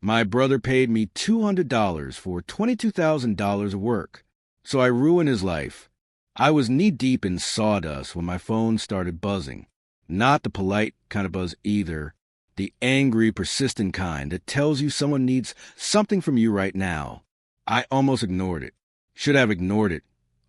My brother paid me $200 for $22,000 of work, so I ruined his life. I was knee-deep in sawdust when my phone started buzzing. Not the polite kind of buzz either, the angry, persistent kind that tells you someone needs something from you right now. I almost ignored it. Should have ignored it,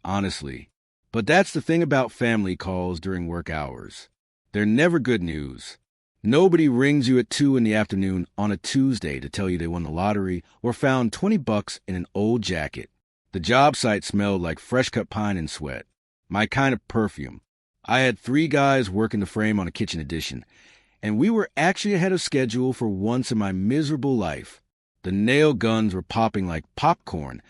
honestly. But that's the thing about family calls during work hours. They're never good news. Nobody rings you at 2 in the afternoon on a Tuesday to tell you they won the lottery or found $20 in an old jacket. The job site smelled like fresh-cut pine and sweat, my kind of perfume. I had 3 guys working the frame on a kitchen addition, and we were actually ahead of schedule for once in my miserable life. The nail guns were popping like popcorn,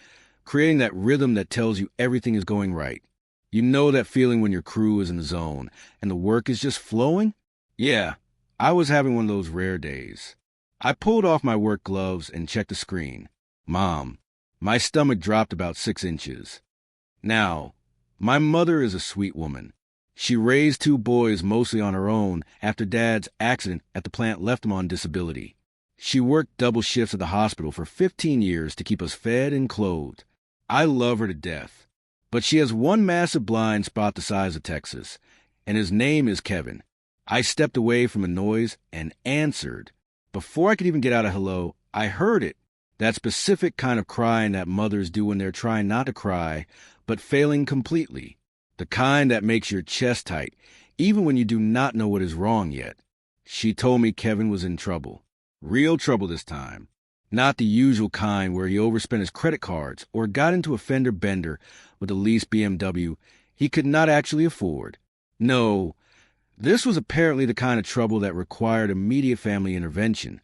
creating that rhythm that tells you everything is going right. You know that feeling when your crew is in the zone and the work is just flowing? Yeah, I was having one of those rare days. I pulled off my work gloves and checked the screen. Mom. My stomach dropped about 6 inches. Now, my mother is a sweet woman. She raised 2 boys mostly on her own after Dad's accident at the plant left him on disability. She worked double shifts at the hospital for 15 years to keep us fed and clothed. I love her to death. But she has one massive blind spot the size of Texas, and his name is Kevin. I stepped away from the noise and answered. Before I could even get out a hello, I heard it. That specific kind of crying that mothers do when they're trying not to cry, but failing completely. The kind that makes your chest tight, even when you do not know what is wrong yet. She told me Kevin was in trouble. Real trouble this time. Not the usual kind where he overspent his credit cards or got into a fender bender with a leased BMW he could not actually afford. No, this was apparently the kind of trouble that required immediate family intervention,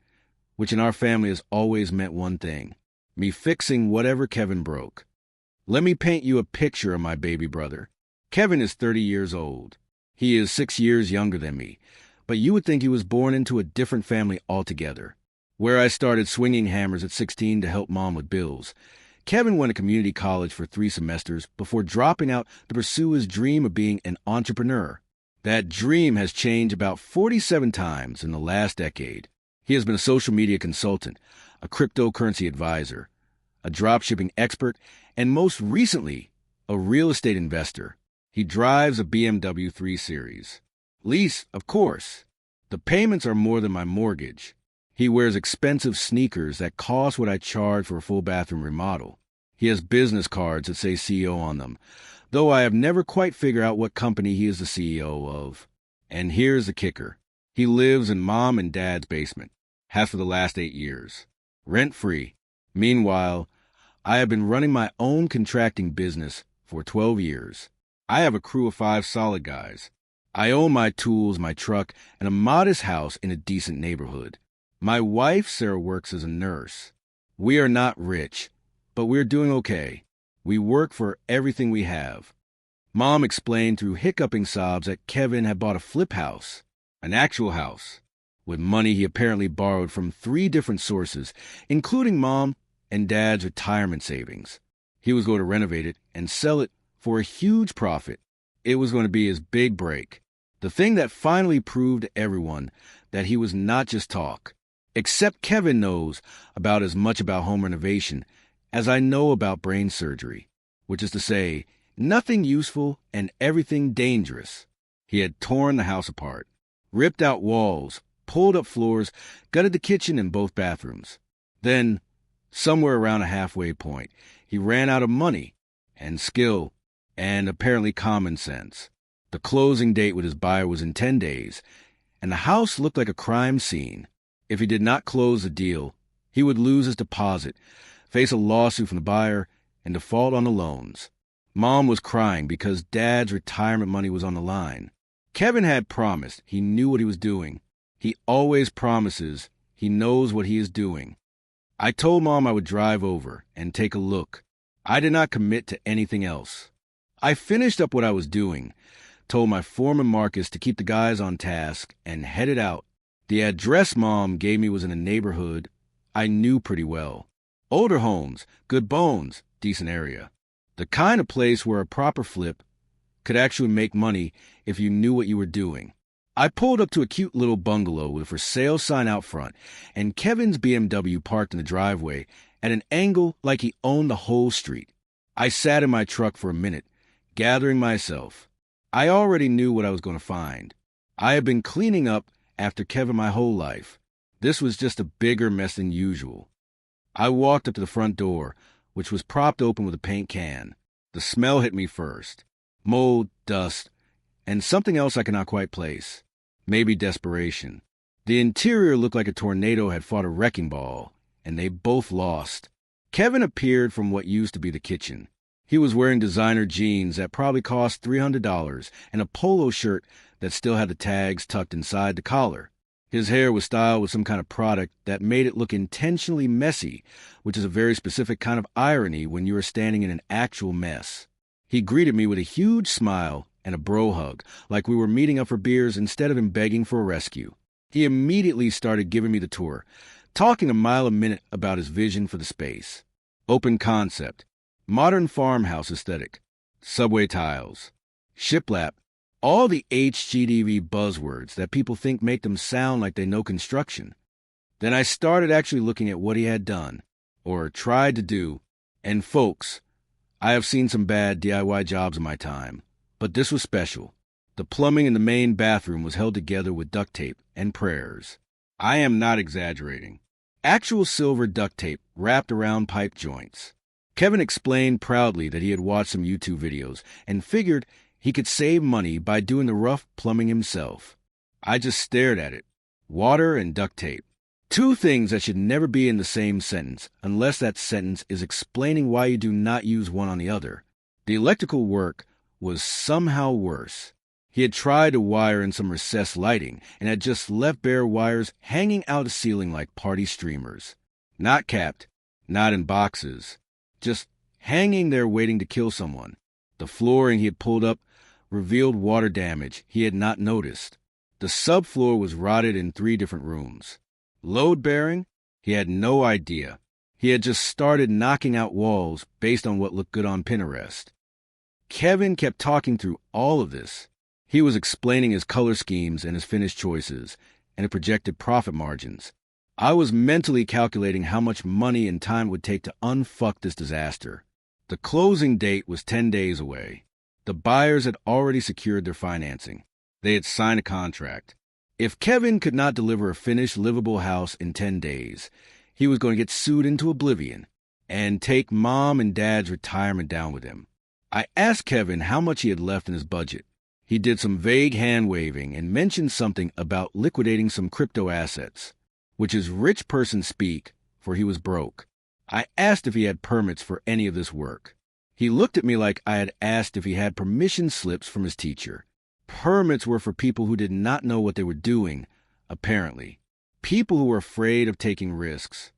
which in our family has always meant one thing: me fixing whatever Kevin broke. Let me paint you a picture of my baby brother. Kevin is 30 years old. He is 6 years younger than me, but you would think he was born into a different family altogether. Where I started swinging hammers at 16 to help Mom with bills, Kevin went to community college for 3 semesters before dropping out to pursue his dream of being an entrepreneur. That dream has changed about 47 times in the last decade. He has been a social media consultant, a cryptocurrency advisor, a dropshipping expert, and most recently, a real estate investor. He drives a BMW 3 Series. Lease, of course. The payments are more than my mortgage. He wears expensive sneakers that cost what I charge for a full bathroom remodel. He has business cards that say CEO on them, though I have never quite figured out what company he is the CEO of. And here's the kicker. He lives in Mom and Dad's basement, has for the last 8 years, rent-free. Meanwhile, I have been running my own contracting business for 12 years. I have a crew of 5 solid guys. I own my tools, my truck, and a modest house in a decent neighborhood. My wife, Sarah, works as a nurse. We are not rich, but we're doing okay. We work for everything we have. Mom explained through hiccuping sobs that Kevin had bought a flip house, an actual house, with money he apparently borrowed from 3 different sources, including Mom and Dad's retirement savings. He was going to renovate it and sell it for a huge profit. It was going to be his big break. The thing that finally proved to everyone that he was not just talk. Except Kevin knows about as much about home renovation as I know about brain surgery, which is to say, nothing useful and everything dangerous. He had torn the house apart, ripped out walls, pulled up floors, gutted the kitchen and both bathrooms. Then, somewhere around a halfway point, he ran out of money and skill and apparently common sense. The closing date with his buyer was in 10 days, and the house looked like a crime scene. If he did not close the deal, he would lose his deposit, face a lawsuit from the buyer, and default on the loans. Mom was crying because Dad's retirement money was on the line. Kevin had promised he knew what he was doing. He always promises he knows what he is doing. I told Mom I would drive over and take a look. I did not commit to anything else. I finished up what I was doing, told my foreman Marcus to keep the guys on task, and headed out. The address Mom gave me was in a neighborhood I knew pretty well. Older homes, good bones, decent area. The kind of place where a proper flip could actually make money if you knew what you were doing. I pulled up to a cute little bungalow with a for sale sign out front, and Kevin's BMW parked in the driveway at an angle like he owned the whole street. I sat in my truck for a minute, gathering myself. I already knew what I was going to find. I had been cleaning up after Kevin my whole life. This was just a bigger mess than usual. I walked up to the front door, which was propped open with a paint can. The smell hit me first. Mold, dust, and something else I cannot quite place. Maybe desperation. The interior looked like a tornado had fought a wrecking ball, and they both lost. Kevin appeared from what used to be the kitchen. He was wearing designer jeans that probably cost $300 and a polo shirt that still had the tags tucked inside the collar. His hair was styled with some kind of product that made it look intentionally messy, which is a very specific kind of irony when you are standing in an actual mess. He greeted me with a huge smile and a bro hug, like we were meeting up for beers instead of him begging for a rescue. He immediately started giving me the tour, talking a mile a minute about his vision for the space. Open concept, modern farmhouse aesthetic, subway tiles, shiplap, all the HGTV buzzwords that people think make them sound like they know construction. Then I started actually looking at what he had done, or tried to do, and folks, I have seen some bad DIY jobs in my time, but this was special. The plumbing in the main bathroom was held together with duct tape and prayers. I am not exaggerating. Actual silver duct tape wrapped around pipe joints. Kevin explained proudly that he had watched some YouTube videos and figured he could save money by doing the rough plumbing himself. I just stared at it. Water and duct tape. Two things that should never be in the same sentence, unless that sentence is explaining why you do not use one on the other. The electrical work was somehow worse. He had tried to wire in some recessed lighting and had just left bare wires hanging out of the ceiling like party streamers. Not capped, not in boxes, just hanging there waiting to kill someone. The flooring he had pulled up revealed water damage he had not noticed. The subfloor was rotted in 3 different rooms. Load-bearing? He had no idea. He had just started knocking out walls based on what looked good on Pinterest. Kevin kept talking through all of this. He was explaining his color schemes and his finish choices, and the projected profit margins. I was mentally calculating how much money and time it would take to unfuck this disaster. The closing date was 10 days away. The buyers had already secured their financing. They had signed a contract. If Kevin could not deliver a finished, livable house in 10 days, he was going to get sued into oblivion and take Mom and Dad's retirement down with him. I asked Kevin how much he had left in his budget. He did some vague hand-waving and mentioned something about liquidating some crypto assets, which is rich person speak, for he was broke. I asked if he had permits for any of this work. He looked at me like I had asked if he had permission slips from his teacher. Permits were for people who did not know what they were doing, apparently. People who were afraid of taking risks.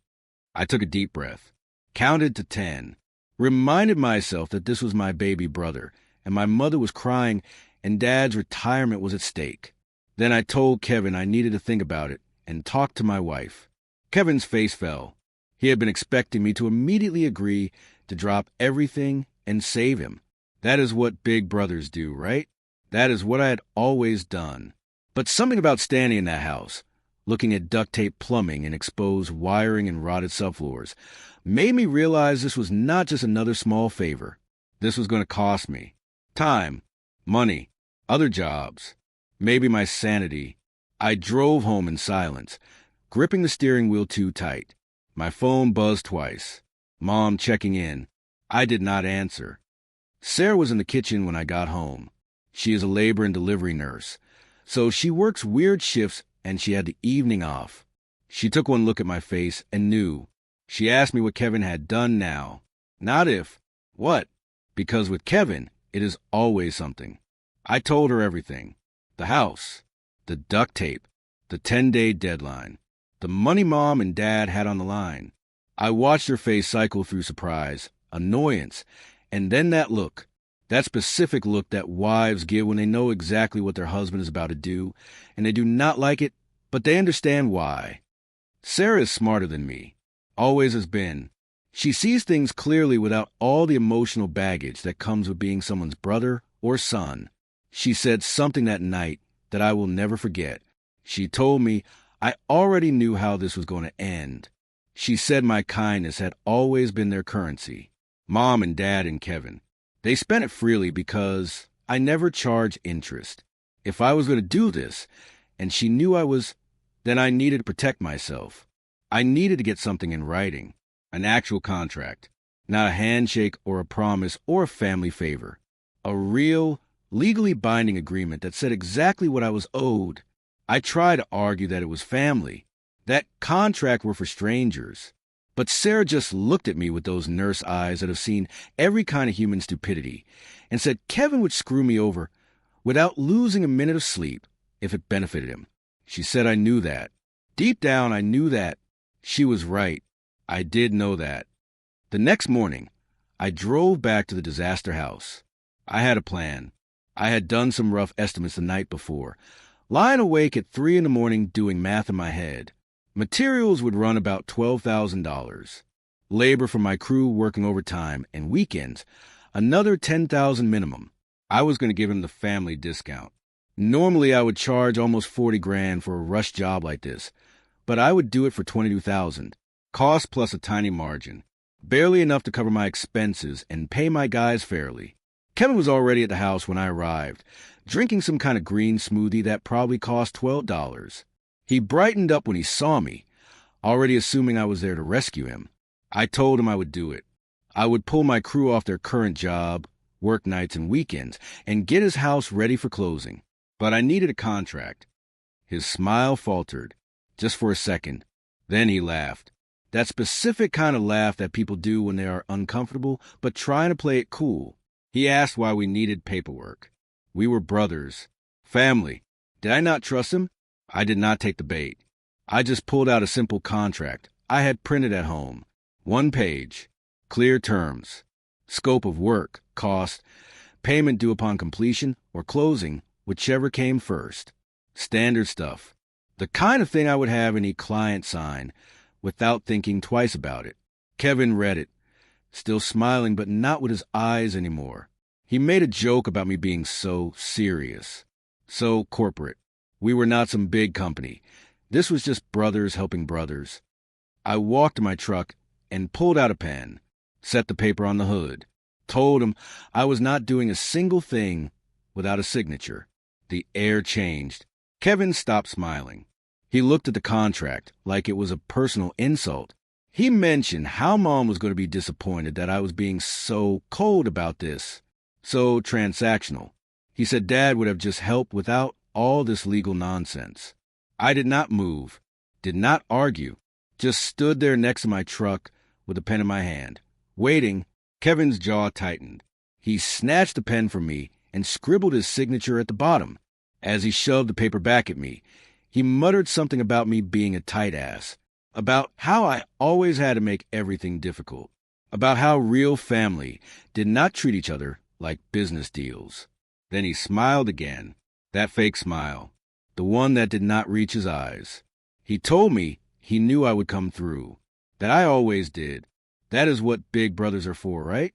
I took a deep breath, counted to 10, reminded myself that this was my baby brother, and my mother was crying, and Dad's retirement was at stake. Then I told Kevin I needed to think about it and talk to my wife. Kevin's face fell. He had been expecting me to immediately agree to drop everything and save him. That is what big brothers do, right? That is what I had always done. But something about standing in that house, looking at duct tape plumbing and exposed wiring and rotted subfloors, made me realize this was not just another small favor. This was going to cost me time, money, other jobs, maybe my sanity. I drove home in silence, gripping the steering wheel too tight. My phone buzzed twice. Mom checking in. I did not answer. Sarah was in the kitchen when I got home. She is a labor and delivery nurse, so she works weird shifts and she had the evening off. She took one look at my face and knew. She asked me what Kevin had done now. Not if. What? Because with Kevin, it is always something. I told her everything. The house, the duct tape, the 10-day deadline, the money Mom and Dad had on the line. I watched her face cycle through surprise, annoyance, and then that look. That specific look that wives give when they know exactly what their husband is about to do, and they do not like it, but they understand why. Sarah is smarter than me. Always has been. She sees things clearly without all the emotional baggage that comes with being someone's brother or son. She said something that night that I will never forget. She told me I already knew how this was going to end. She said my kindness had always been their currency. Mom and Dad and Kevin. They spent it freely because I never charged interest. If I was going to do this, and she knew then I needed to protect myself. I needed to get something in writing, an actual contract, not a handshake or a promise or a family favor. A real, legally binding agreement that said exactly what I was owed. I tried to argue that it was family, that contract were for strangers. But Sarah just looked at me with those nurse eyes that have seen every kind of human stupidity and said Kevin would screw me over without losing a minute of sleep if it benefited him. She said I knew that. Deep down, I knew that. She was right. I did know that. The next morning, I drove back to the disaster house. I had a plan. I had done some rough estimates the night before, lying awake at 3 a.m. doing math in my head. Materials would run about $12,000. Labor for my crew working overtime and weekends, another $10,000 minimum. I was going to give him the family discount. Normally, I would charge almost $40,000 for a rush job like this, but I would do it for $22,000. Cost plus a tiny margin. Barely enough to cover my expenses and pay my guys fairly. Kevin was already at the house when I arrived, drinking some kind of green smoothie that probably cost $12. He brightened up when he saw me, already assuming I was there to rescue him. I told him I would do it. I would pull my crew off their current job, work nights and weekends, and get his house ready for closing. But I needed a contract. His smile faltered, just for a second. Then he laughed. That specific kind of laugh that people do when they are uncomfortable, but trying to play it cool. He asked why we needed paperwork. We were brothers. Family. Did I not trust him? I did not take the bait. I just pulled out a simple contract I had printed at home. 1 page. Clear terms. Scope of work, cost, payment due upon completion, or closing, whichever came first. Standard stuff. The kind of thing I would have any client sign without thinking twice about it. Kevin read it, still smiling but not with his eyes anymore. He made a joke about me being so serious, so corporate. We were not some big company. This was just brothers helping brothers. I walked to my truck and pulled out a pen, set the paper on the hood, told him I was not doing a single thing without a signature. The air changed. Kevin stopped smiling. He looked at the contract like it was a personal insult. He mentioned how Mom was going to be disappointed that I was being so cold about this, so transactional. He said Dad would have just helped without all this legal nonsense. I did not move, did not argue, just stood there next to my truck with a pen in my hand, waiting. Kevin's jaw tightened. He snatched the pen from me and scribbled his signature at the bottom. As he shoved the paper back at me, he muttered something about me being a tight ass, about how I always had to make everything difficult, about how real family did not treat each other like business deals. Then he smiled again, that fake smile, the one that did not reach his eyes. He told me he knew I would come through, that I always did. That is what big brothers are for, right?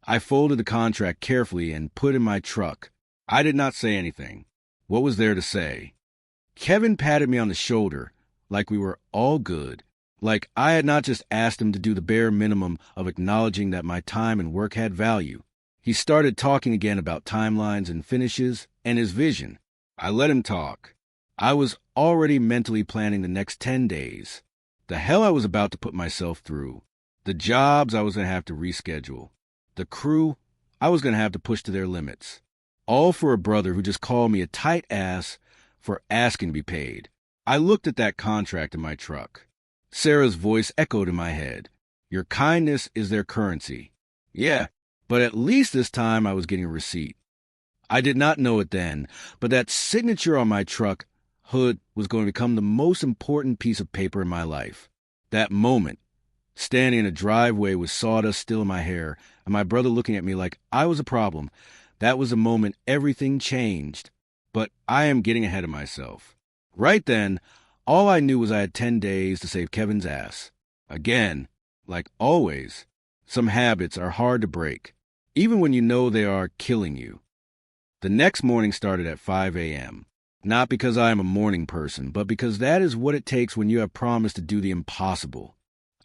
I folded the contract carefully and put in my truck. I did not say anything. What was there to say? Kevin patted me on the shoulder like we were all good, like I had not just asked him to do the bare minimum of acknowledging that my time and work had value. He started talking again about timelines and finishes and his vision. I let him talk. I was already mentally planning the next 10 days. The hell I was about to put myself through. The jobs I was going to have to reschedule. The crew I was going to have to push to their limits. All for a brother who just called me a tight ass for asking to be paid. I looked at that contract in my truck. Sarah's voice echoed in my head. Your kindness is their currency. Yeah, but at least this time I was getting a receipt. I did not know it then, but that signature on my truck hood was going to become the most important piece of paper in my life. That moment, standing in a driveway with sawdust still in my hair and my brother looking at me like I was a problem, that was the moment everything changed. But I am getting ahead of myself. Right then, all I knew was I had 10 days to save Kevin's ass. Again, like always, some habits are hard to break, even when you know they are killing you. The next morning started at 5 a.m. Not because I am a morning person, but because that is what it takes when you have promised to do the impossible.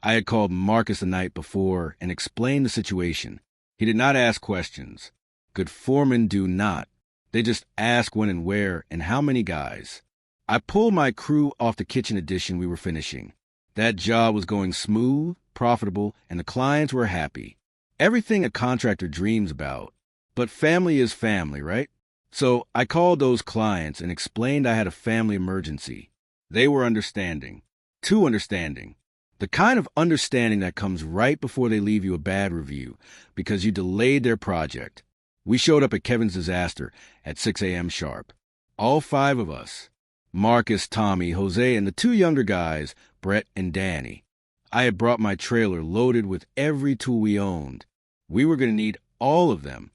I had called Marcus the night before and explained the situation. He did not ask questions. Good foremen do not. They just ask when and where and how many guys. I pulled my crew off the kitchen addition we were finishing. That job was going smooth, profitable, and the clients were happy. Everything a contractor dreams about. But family is family, right? So I called those clients and explained I had a family emergency. They were understanding. Too understanding. The kind of understanding that comes right before they leave you a bad review because you delayed their project. We showed up at Kevin's disaster at 6 a.m. sharp. All 5 of us. Marcus, Tommy, Jose, and the 2 younger guys, Brett and Danny. I had brought my trailer loaded with every tool we owned. We were going to need all of them.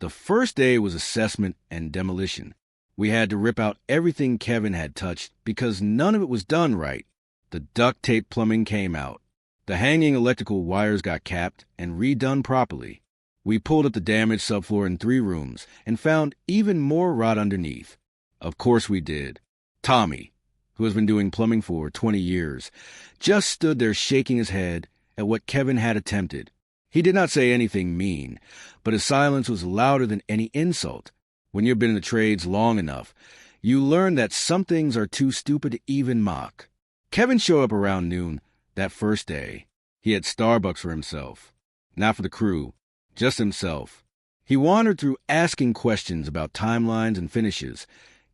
The first day was assessment and demolition. We had to rip out everything Kevin had touched because none of it was done right. The duct tape plumbing came out. The hanging electrical wires got capped and redone properly. We pulled up the damaged subfloor in 3 rooms and found even more rot underneath. Of course we did. Tommy, who has been doing plumbing for 20 years, just stood there shaking his head at what Kevin had attempted. He did not say anything mean, but his silence was louder than any insult. When you've been in the trades long enough, you learn that some things are too stupid to even mock. Kevin showed up around noon that first day. He had Starbucks for himself, not for the crew, just himself. He wandered through asking questions about timelines and finishes,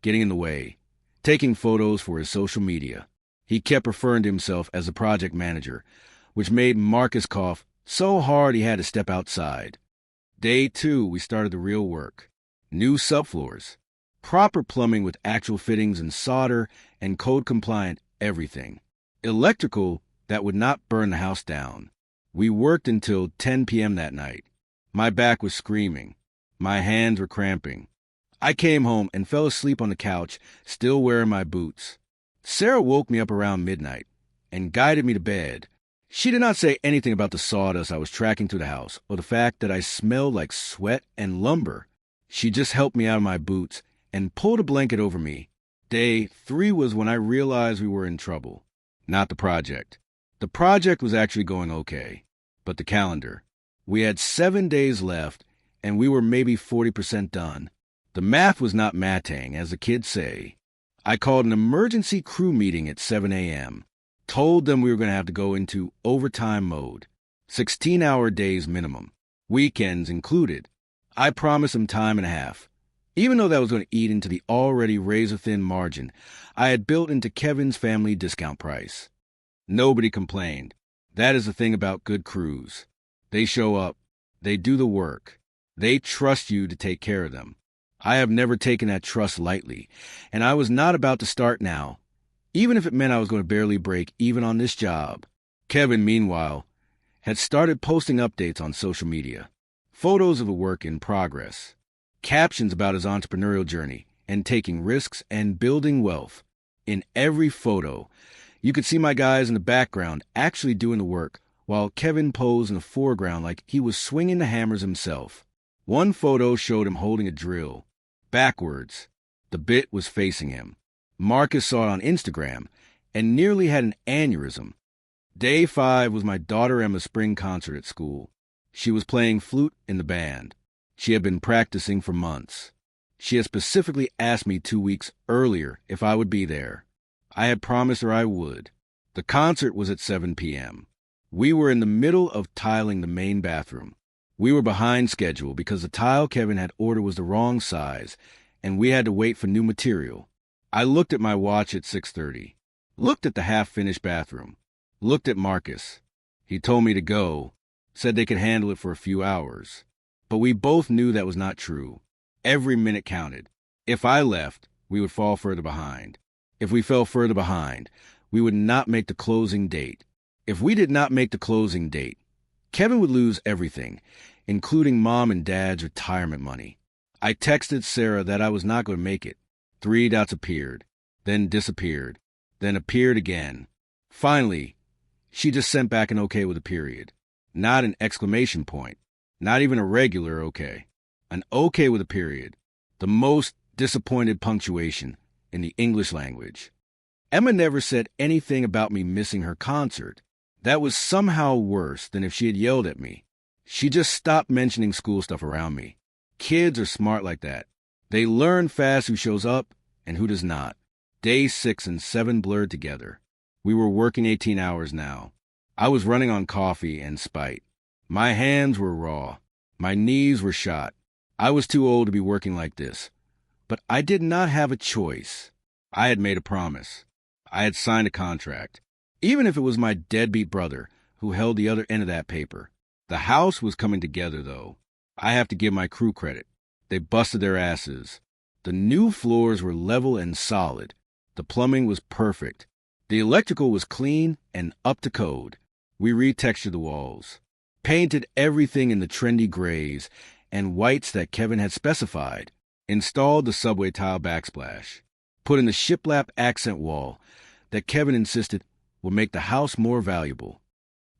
getting in the way, taking photos for his social media. He kept referring to himself as a project manager, which made Marcus cough so hard he had to step outside. Day 2, we started the real work. New subfloors, proper plumbing with actual fittings and solder and code-compliant everything. Electrical that would not burn the house down. We worked until 10 p.m. that night. My back was screaming. My hands were cramping. I came home and fell asleep on the couch, still wearing my boots. Sarah woke me up around midnight and guided me to bed. She did not say anything about the sawdust I was tracking through the house or the fact that I smelled like sweat and lumber. She just helped me out of my boots and pulled a blanket over me. Day 3 was when I realized we were in trouble. Not the project. The project was actually going okay, but the calendar. We had 7 days left, and we were maybe 40% done. The math was not mathing, as the kids say. I called an emergency crew meeting at 7 a.m., told them we were going to have to go into overtime mode, 16-hour days minimum, weekends included. I promised them time and a half. Even though that was going to eat into the already razor-thin margin I had built into Kevin's family discount price. Nobody complained. That is the thing about good crews. They show up. They do the work. They trust you to take care of them. I have never taken that trust lightly, and I was not about to start now, even if it meant I was going to barely break even on this job. Kevin, meanwhile, had started posting updates on social media, photos of the work in progress, captions about his entrepreneurial journey and taking risks and building wealth. In every photo, you could see my guys in the background actually doing the work, while Kevin posed in the foreground like he was swinging the hammers himself. One photo showed him holding a drill, backwards. The bit was facing him. Marcus saw it on Instagram and nearly had an aneurysm. Day 5 was my daughter Emma's spring concert at school. She was playing flute in the band. She had been practicing for months. She had specifically asked me 2 weeks earlier if I would be there. I had promised her I would. The concert was at 7 p.m. We were in the middle of tiling the main bathroom. We were behind schedule because the tile Kevin had ordered was the wrong size, and we had to wait for new material. I looked at my watch at 6:30, looked at the half-finished bathroom, looked at Marcus. He told me to go, said they could handle it for a few hours. But we both knew that was not true. Every minute counted. If I left, we would fall further behind. If we fell further behind, we would not make the closing date. If we did not make the closing date, Kevin would lose everything, including Mom and Dad's retirement money. I texted Sarah that I was not going to make it. 3 dots appeared, then disappeared, then appeared again. Finally, she just sent back an okay with a period. Not an exclamation point. Not even a regular okay. An okay with a period. The most disappointed punctuation in the English language. Emma never said anything about me missing her concert. That was somehow worse than if she had yelled at me. She just stopped mentioning school stuff around me. Kids are smart like that. They learn fast who shows up and who does not. Days 6 and 7 blurred together. We were working 18 hours now. I was running on coffee and spite. My hands were raw. My knees were shot. I was too old to be working like this. But I did not have a choice. I had made a promise. I had signed a contract. Even if it was my deadbeat brother who held the other end of that paper. The house was coming together, though. I have to give my crew credit. They busted their asses. The new floors were level and solid. The plumbing was perfect. The electrical was clean and up to code. We retextured the walls, painted everything in the trendy grays and whites that Kevin had specified, installed the subway tile backsplash, put in the shiplap accent wall that Kevin insisted would make the house more valuable.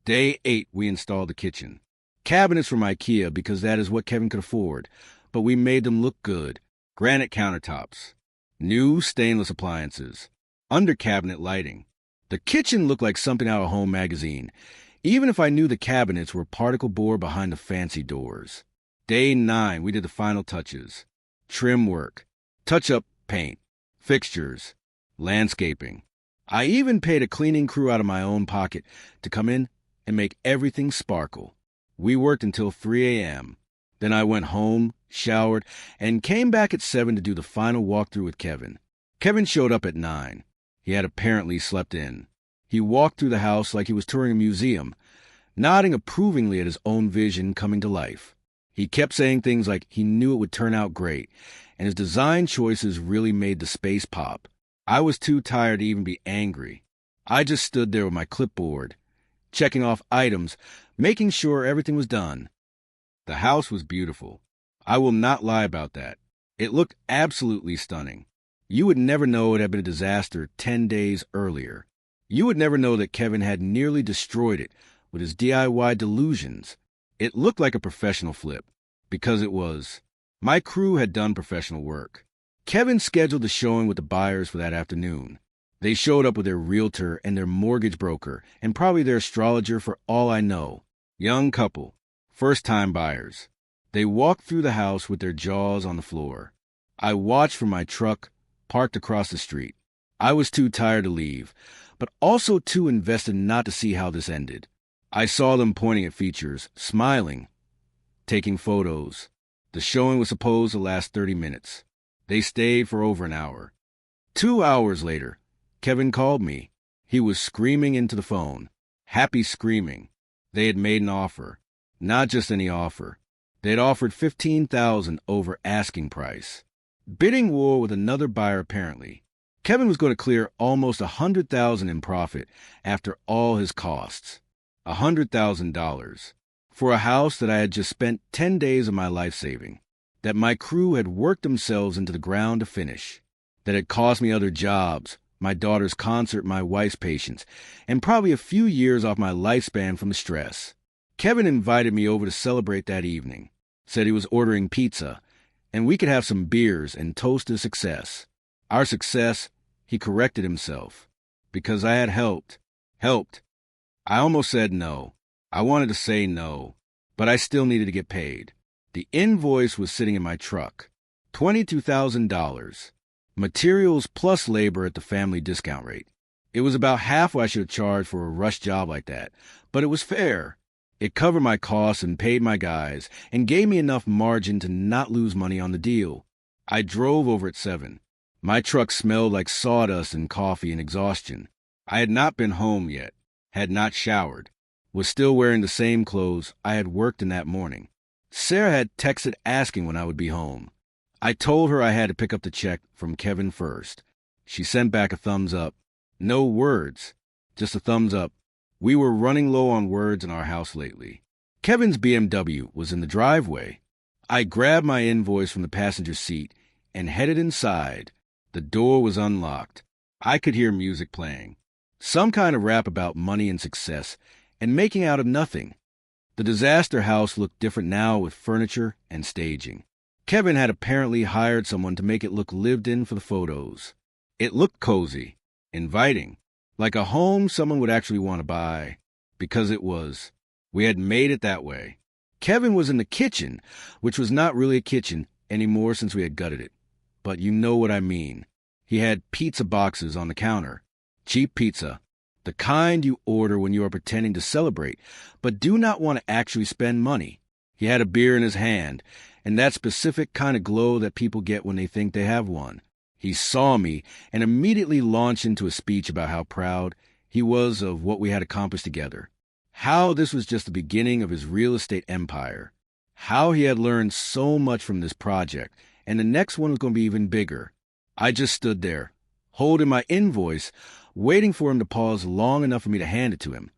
Day 8, we installed the kitchen. Cabinets from IKEA because that is what Kevin could afford, but we made them look good. Granite countertops, new stainless appliances, under-cabinet lighting. The kitchen looked like something out of Home magazine, even if I knew the cabinets were particle board behind the fancy doors. Day 9, we did the final touches. Trim work, touch-up paint, fixtures, landscaping. I even paid a cleaning crew out of my own pocket to come in and make everything sparkle. We worked until 3 a.m. Then I went home, showered, and came back at 7 to do the final walkthrough with Kevin. Kevin showed up at 9. He had apparently slept in. He walked through the house like he was touring a museum, nodding approvingly at his own vision coming to life. He kept saying things like he knew it would turn out great, and his design choices really made the space pop. I was too tired to even be angry. I just stood there with my clipboard, checking off items, making sure everything was done. The house was beautiful. I will not lie about that. It looked absolutely stunning. You would never know it had been a disaster 10 days earlier. You would never know that Kevin had nearly destroyed it with his DIY delusions. It looked like a professional flip, because it was. My crew had done professional work. Kevin scheduled the showing with the buyers for that afternoon. They showed up with their realtor and their mortgage broker, and probably their astrologer for all I know. Young couple, first-time buyers. They walked through the house with their jaws on the floor. I watched from my truck, parked across the street. I was too tired to leave, but also too invested not to see how this ended. I saw them pointing at features, smiling, taking photos. The showing was supposed to last 30 minutes. They stayed for over an hour. 2 hours later, Kevin called me. He was screaming into the phone. Happy screaming. They had made an offer. Not just any offer. They had offered $15,000 over asking price. Bidding war with another buyer apparently. Kevin was going to clear almost $100,000 in profit after all his costs. $100,000 for a house that I had just spent 10 days of my life saving, that my crew had worked themselves into the ground to finish, that had cost me other jobs, my daughter's concert, my wife's patients, and probably a few years off my lifespan from the stress. Kevin invited me over to celebrate that evening, said he was ordering pizza, and we could have some beers and toast his success. Our success, he corrected himself, because I had helped. I almost said no. I wanted to say no, but I still needed to get paid. The invoice was sitting in my truck. $22,000. Materials plus labor at the family discount rate. It was about half what I should have charged for a rush job like that, but it was fair. It covered my costs and paid my guys and gave me enough margin to not lose money on the deal. I drove over at 7. My truck smelled like sawdust and coffee and exhaustion. I had not been home yet, had not showered, was still wearing the same clothes I had worked in that morning. Sarah had texted asking when I would be home. I told her I had to pick up the check from Kevin first. She sent back a thumbs up. No words, just a thumbs up. We were running low on words in our house lately. Kevin's BMW was in the driveway. I grabbed my invoice from the passenger seat and headed inside. The door was unlocked. I could hear music playing. Some kind of rap about money and success and making out of nothing. The disaster house looked different now with furniture and staging. Kevin had apparently hired someone to make it look lived in for the photos. It looked cozy, inviting, like a home someone would actually want to buy, because it was. We had made it that way. Kevin was in the kitchen, which was not really a kitchen anymore since we had gutted it. But you know what I mean. He had pizza boxes on the counter. Cheap pizza. The kind you order when you are pretending to celebrate, but do not want to actually spend money. He had a beer in his hand, and that specific kind of glow that people get when they think they have one. He saw me and immediately launched into a speech about how proud he was of what we had accomplished together. How this was just the beginning of his real estate empire. How he had learned so much from this project, and the next one was going to be even bigger. I just stood there, holding my invoice, waiting for him to pause long enough for me to hand it to him.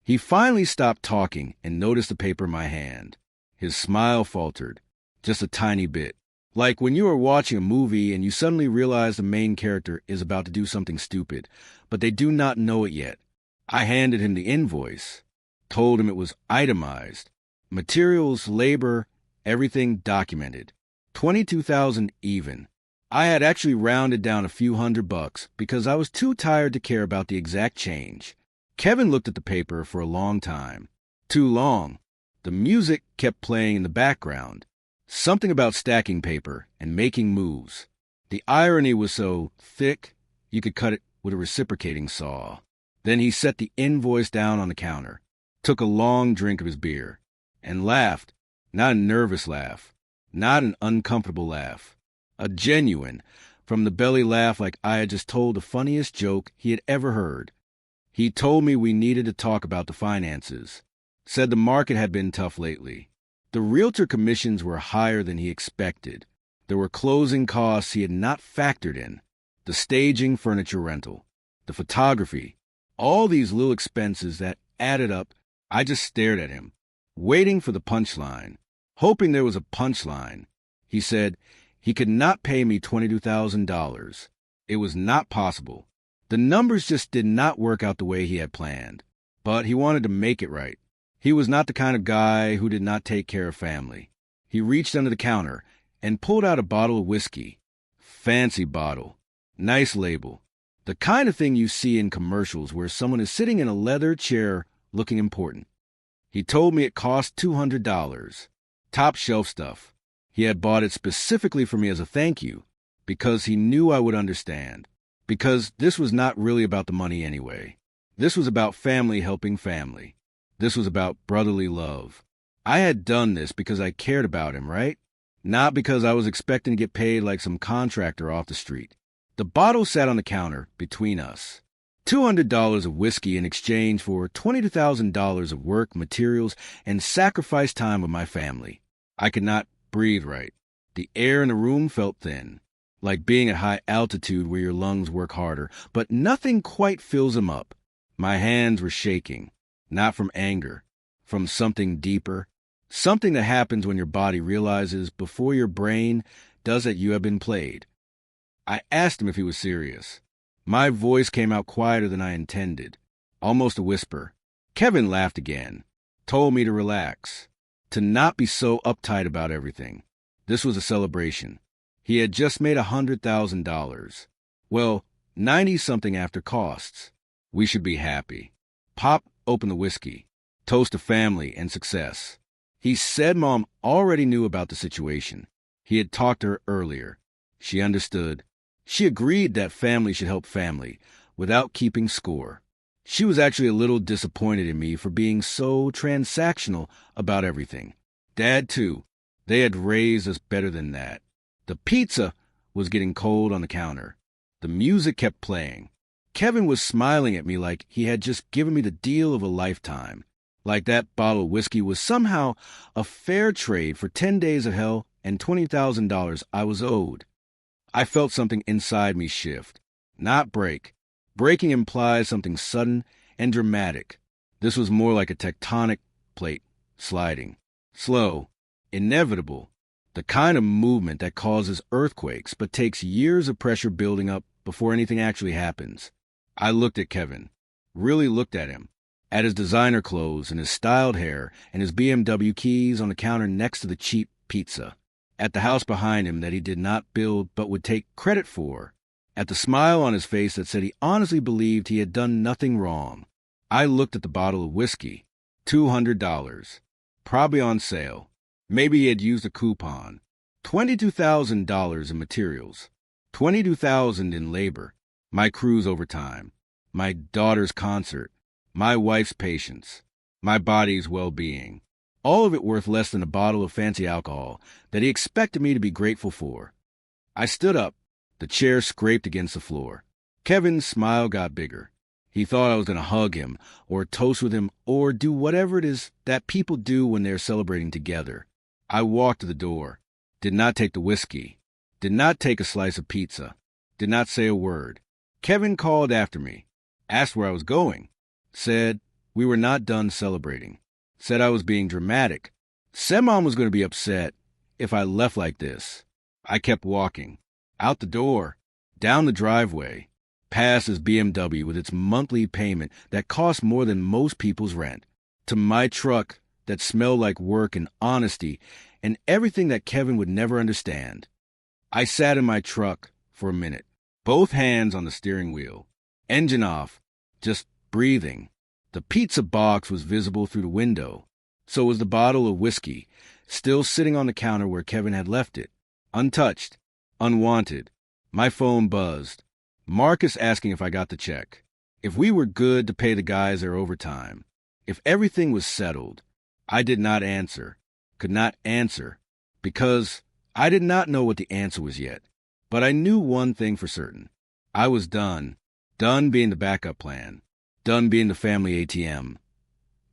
He finally stopped talking and noticed the paper in my hand. His smile faltered, just a tiny bit. Like when you are watching a movie and you suddenly realize the main character is about to do something stupid, but they do not know it yet. I handed him the invoice, told him it was itemized. Materials, labor, everything documented. $22,000 even. I had actually rounded down a few $100 because I was too tired to care about the exact change. Kevin looked at the paper for a long time. Too long. The music kept playing in the background. Something about stacking paper and making moves. The irony was so thick, you could cut it with a reciprocating saw. Then he set the invoice down on the counter, took a long drink of his beer, and laughed. Not a nervous laugh, not an uncomfortable laugh. A genuine, from the belly laugh like I had just told the funniest joke he had ever heard. He told me we needed to talk about the finances. Said the market had been tough lately. The realtor commissions were higher than he expected. There were closing costs he had not factored in. The staging, furniture rental, the photography, all these little expenses that added up. I just stared at him, waiting for the punchline, hoping there was a punchline. He said he could not pay me $22,000. It was not possible. The numbers just did not work out the way he had planned. But he wanted to make it right. He was not the kind of guy who did not take care of family. He reached under the counter and pulled out a bottle of whiskey. Fancy bottle. Nice label. The kind of thing you see in commercials where someone is sitting in a leather chair looking important. He told me it cost $200. Top shelf stuff. He had bought it specifically for me as a thank you, because he knew I would understand. Because this was not really about the money anyway. This was about family helping family. This was about brotherly love. I had done this because I cared about him, right? Not because I was expecting to get paid like some contractor off the street. The bottle sat on the counter between us. $200 of whiskey in exchange for $22,000 of work, materials, and sacrifice time with my family. I could not breathe right. The air in the room felt thin, like being at high altitude where your lungs work harder, but nothing quite fills them up. My hands were shaking, not from anger, from something deeper, something that happens when your body realizes before your brain does that you have been played. I asked him if he was serious. My voice came out quieter than I intended, almost a whisper. Kevin laughed again, told me to relax, to not be so uptight about everything. This was a celebration. He had just made $100,000. Well, 90-something after costs. We should be happy. Pop opened the whiskey. Toast to family and success. He said Mom already knew about the situation. He had talked to her earlier. She understood. She agreed that family should help family without keeping score. She was actually a little disappointed in me for being so transactional about everything. Dad, too. They had raised us better than that. The pizza was getting cold on the counter. The music kept playing. Kevin was smiling at me like he had just given me the deal of a lifetime. Like that bottle of whiskey was somehow a fair trade for 10 days of hell and $20,000 I was owed. I felt something inside me shift, not break. Breaking implies something sudden and dramatic. This was more like a tectonic plate sliding. Slow, inevitable. The kind of movement that causes earthquakes but takes years of pressure building up before anything actually happens. I looked at Kevin, really looked at him, at his designer clothes and his styled hair and his BMW keys on the counter next to the cheap pizza, at the house behind him that he did not build but would take credit for. at the smile on his face that said he honestly believed he had done nothing wrong. I looked at the bottle of whiskey. $200. Probably on sale. Maybe he had used a coupon. $22,000 in materials. $22,000 in labor. My crew's overtime. My daughter's concert. My wife's patience. My body's well-being. All of it worth less than a bottle of fancy alcohol that he expected me to be grateful for. I stood up. The chair scraped against the floor. Kevin's smile got bigger. He thought I was going to hug him, or toast with him, or do whatever it is that people do when they're celebrating together. I walked to the door. Did not take the whiskey. Did not take a slice of pizza. Did not say a word. Kevin called after me. Asked where I was going. Said we were not done celebrating. Said I was being dramatic. Said Mom was going to be upset if I left like this. I kept walking. Out the door. Down the driveway. Past his BMW with its monthly payment that cost more than most people's rent. To my truck that smelled like work and honesty and everything that Kevin would never understand. I sat in my truck for a minute, both hands on the steering wheel. Engine off, just breathing. The pizza box was visible through the window. So was the bottle of whiskey, still sitting on the counter where Kevin had left it. Untouched, unwanted. My phone buzzed. Marcus asking if I got the check. If we were good to pay the guys their overtime. If everything was settled. I did not answer. Could not answer. Because I did not know what the answer was yet. But I knew one thing for certain. I was done. Done being the backup plan. Done being the family ATM.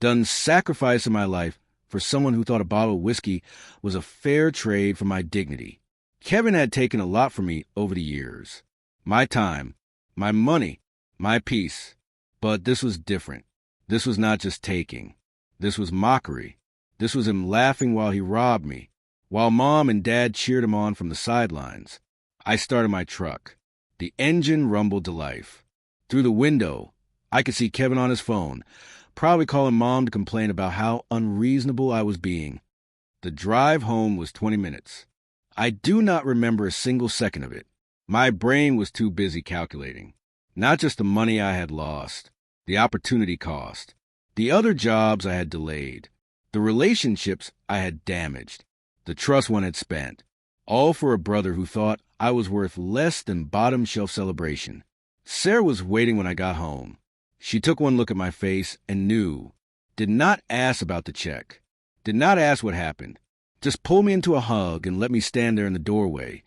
Done sacrificing my life for someone who thought a bottle of whiskey was a fair trade for my dignity. Kevin had taken a lot from me over the years. My time, my money, my peace. But this was different. This was not just taking. This was mockery. This was him laughing while he robbed me, while Mom and Dad cheered him on from the sidelines. I started my truck. The engine rumbled to life. Through the window, I could see Kevin on his phone, probably calling Mom to complain about how unreasonable I was being. The drive home was 20 minutes. I do not remember a single second of it. My brain was too busy calculating. Not just the money I had lost, the opportunity cost, the other jobs I had delayed, the relationships I had damaged, the trust one had spent, all for a brother who thought I was worth less than bottom shelf celebration. Sarah was waiting when I got home. She took one look at my face and knew. Did not ask about the check. Did not ask what happened. Just pulled me into a hug and let me stand there in the doorway,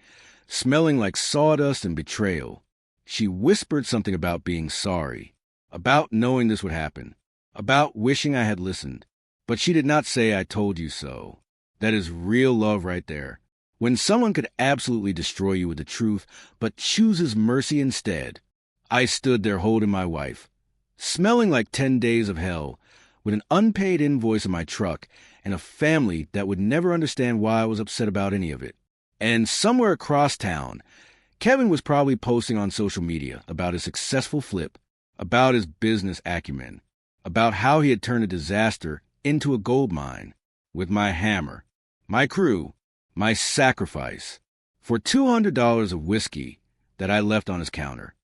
smelling like sawdust and betrayal. She whispered something about being sorry, about knowing this would happen, about wishing I had listened. But she did not say I told you so. That is real love right there. When someone could absolutely destroy you with the truth, but chooses mercy instead. I stood there holding my wife, smelling like 10 days of hell, with an unpaid invoice in my truck and a family that would never understand why I was upset about any of it. And somewhere across town, Kevin was probably posting on social media about his successful flip, about his business acumen, about how he had turned a disaster into a gold mine, with my hammer, my crew, my sacrifice, for $200 of whiskey that I left on his counter.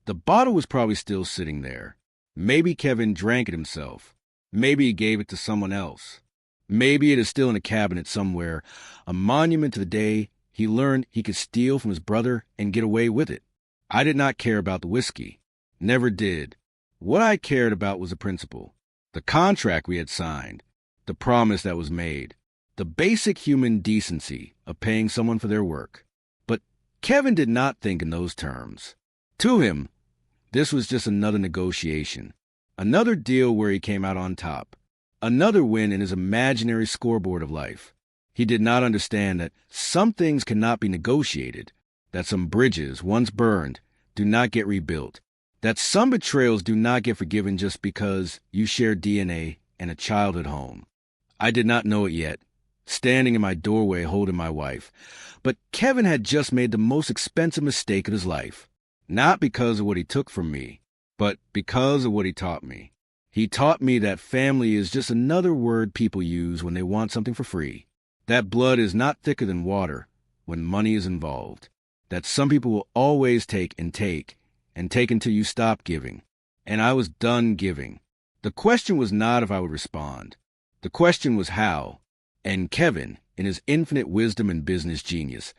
The bottle was probably still sitting there. Maybe Kevin drank it himself. Maybe he gave it to someone else. Maybe it is still in a cabinet somewhere, a monument to the day he learned he could steal from his brother and get away with it. I did not care about the whiskey. Never did. What I cared about was the principle, the contract we had signed, the promise that was made, the basic human decency of paying someone for their work. But Kevin did not think in those terms. To him, this was just another negotiation, another deal where he came out on top, another win in his imaginary scoreboard of life. He did not understand that some things cannot be negotiated, that some bridges, once burned, do not get rebuilt, that some betrayals do not get forgiven just because you share DNA and a childhood home. I did not know it yet, standing in my doorway holding my wife, but Kevin had just made the most expensive mistake of his life, not because of what he took from me, but because of what he taught me. He taught me that family is just another word people use when they want something for free, that blood is not thicker than water when money is involved, that some people will always take and take until you stop giving. And I was done giving. The question was not if I would respond. The question was how. And Kevin, in his infinite wisdom and business genius,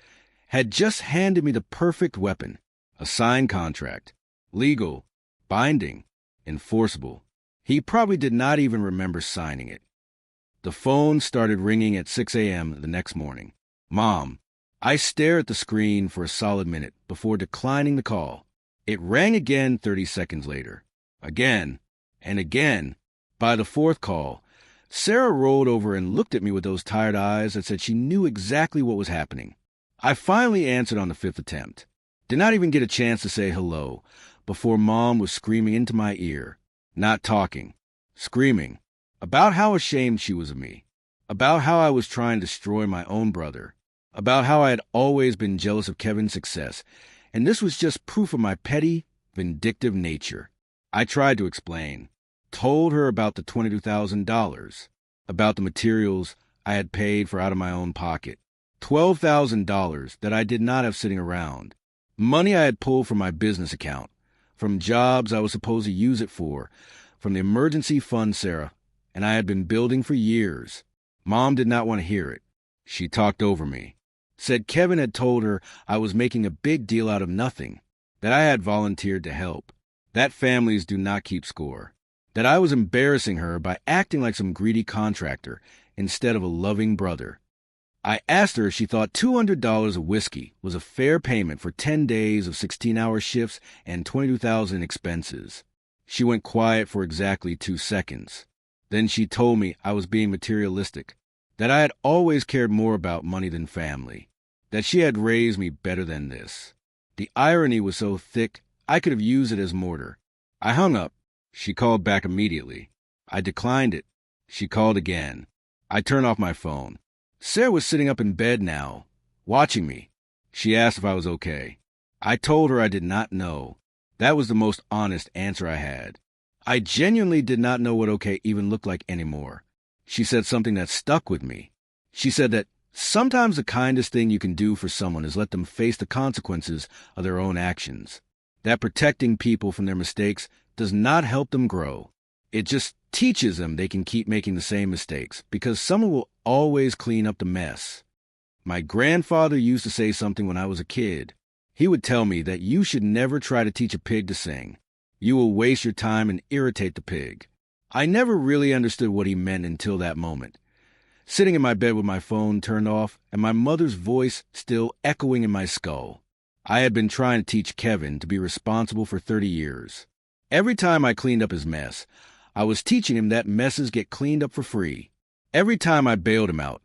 had just handed me the perfect weapon, a signed contract, legal, binding, enforceable. He probably did not even remember signing it. The phone started ringing at 6 a.m. the next morning. Mom. I stared at the screen for a solid minute before declining the call. It rang again 30 seconds later. Again and again. By the fourth call, Sarah rolled over and looked at me with those tired eyes that said she knew exactly what was happening. I finally answered on the fifth attempt. Did not even get a chance to say hello before Mom was screaming into my ear. Not talking. Screaming. About how ashamed she was of me. About how I was trying to destroy my own brother. About how I had always been jealous of Kevin's success, and this was just proof of my petty, vindictive nature. I tried to explain. Told her about the $22,000, about the materials I had paid for out of my own pocket. $12,000 that I did not have sitting around. Money I had pulled from my business account, from jobs I was supposed to use it for, from the emergency fund Sarah and I had been building for years. Mom did not want to hear it. She talked over me. Said Kevin had told her I was making a big deal out of nothing, that I had volunteered to help, that families do not keep score, that I was embarrassing her by acting like some greedy contractor instead of a loving brother. I asked her if she thought $200 of whiskey was a fair payment for 10 days of 16-hour shifts and $22,000 in expenses. She went quiet for exactly 2 seconds. Then she told me I was being materialistic, that I had always cared more about money than family, that she had raised me better than this. The irony was so thick, I could have used it as mortar. I hung up. She called back immediately. I declined it. She called again. I turned off my phone. Sarah was sitting up in bed now, watching me. She asked if I was okay. I told her I did not know. That was the most honest answer I had. I genuinely did not know what okay even looked like anymore. She said something that stuck with me. She said that sometimes the kindest thing you can do for someone is let them face the consequences of their own actions. That protecting people from their mistakes does not help them grow. It just teaches them they can keep making the same mistakes because someone will always clean up the mess. My grandfather used to say something when I was a kid. He would tell me that you should never try to teach a pig to sing. You will waste your time and irritate the pig. I never really understood what he meant until that moment. Sitting in my bed with my phone turned off and my mother's voice still echoing in my skull. I had been trying to teach Kevin to be responsible for 30 years. Every time I cleaned up his mess, I was teaching him that messes get cleaned up for free. Every time I bailed him out,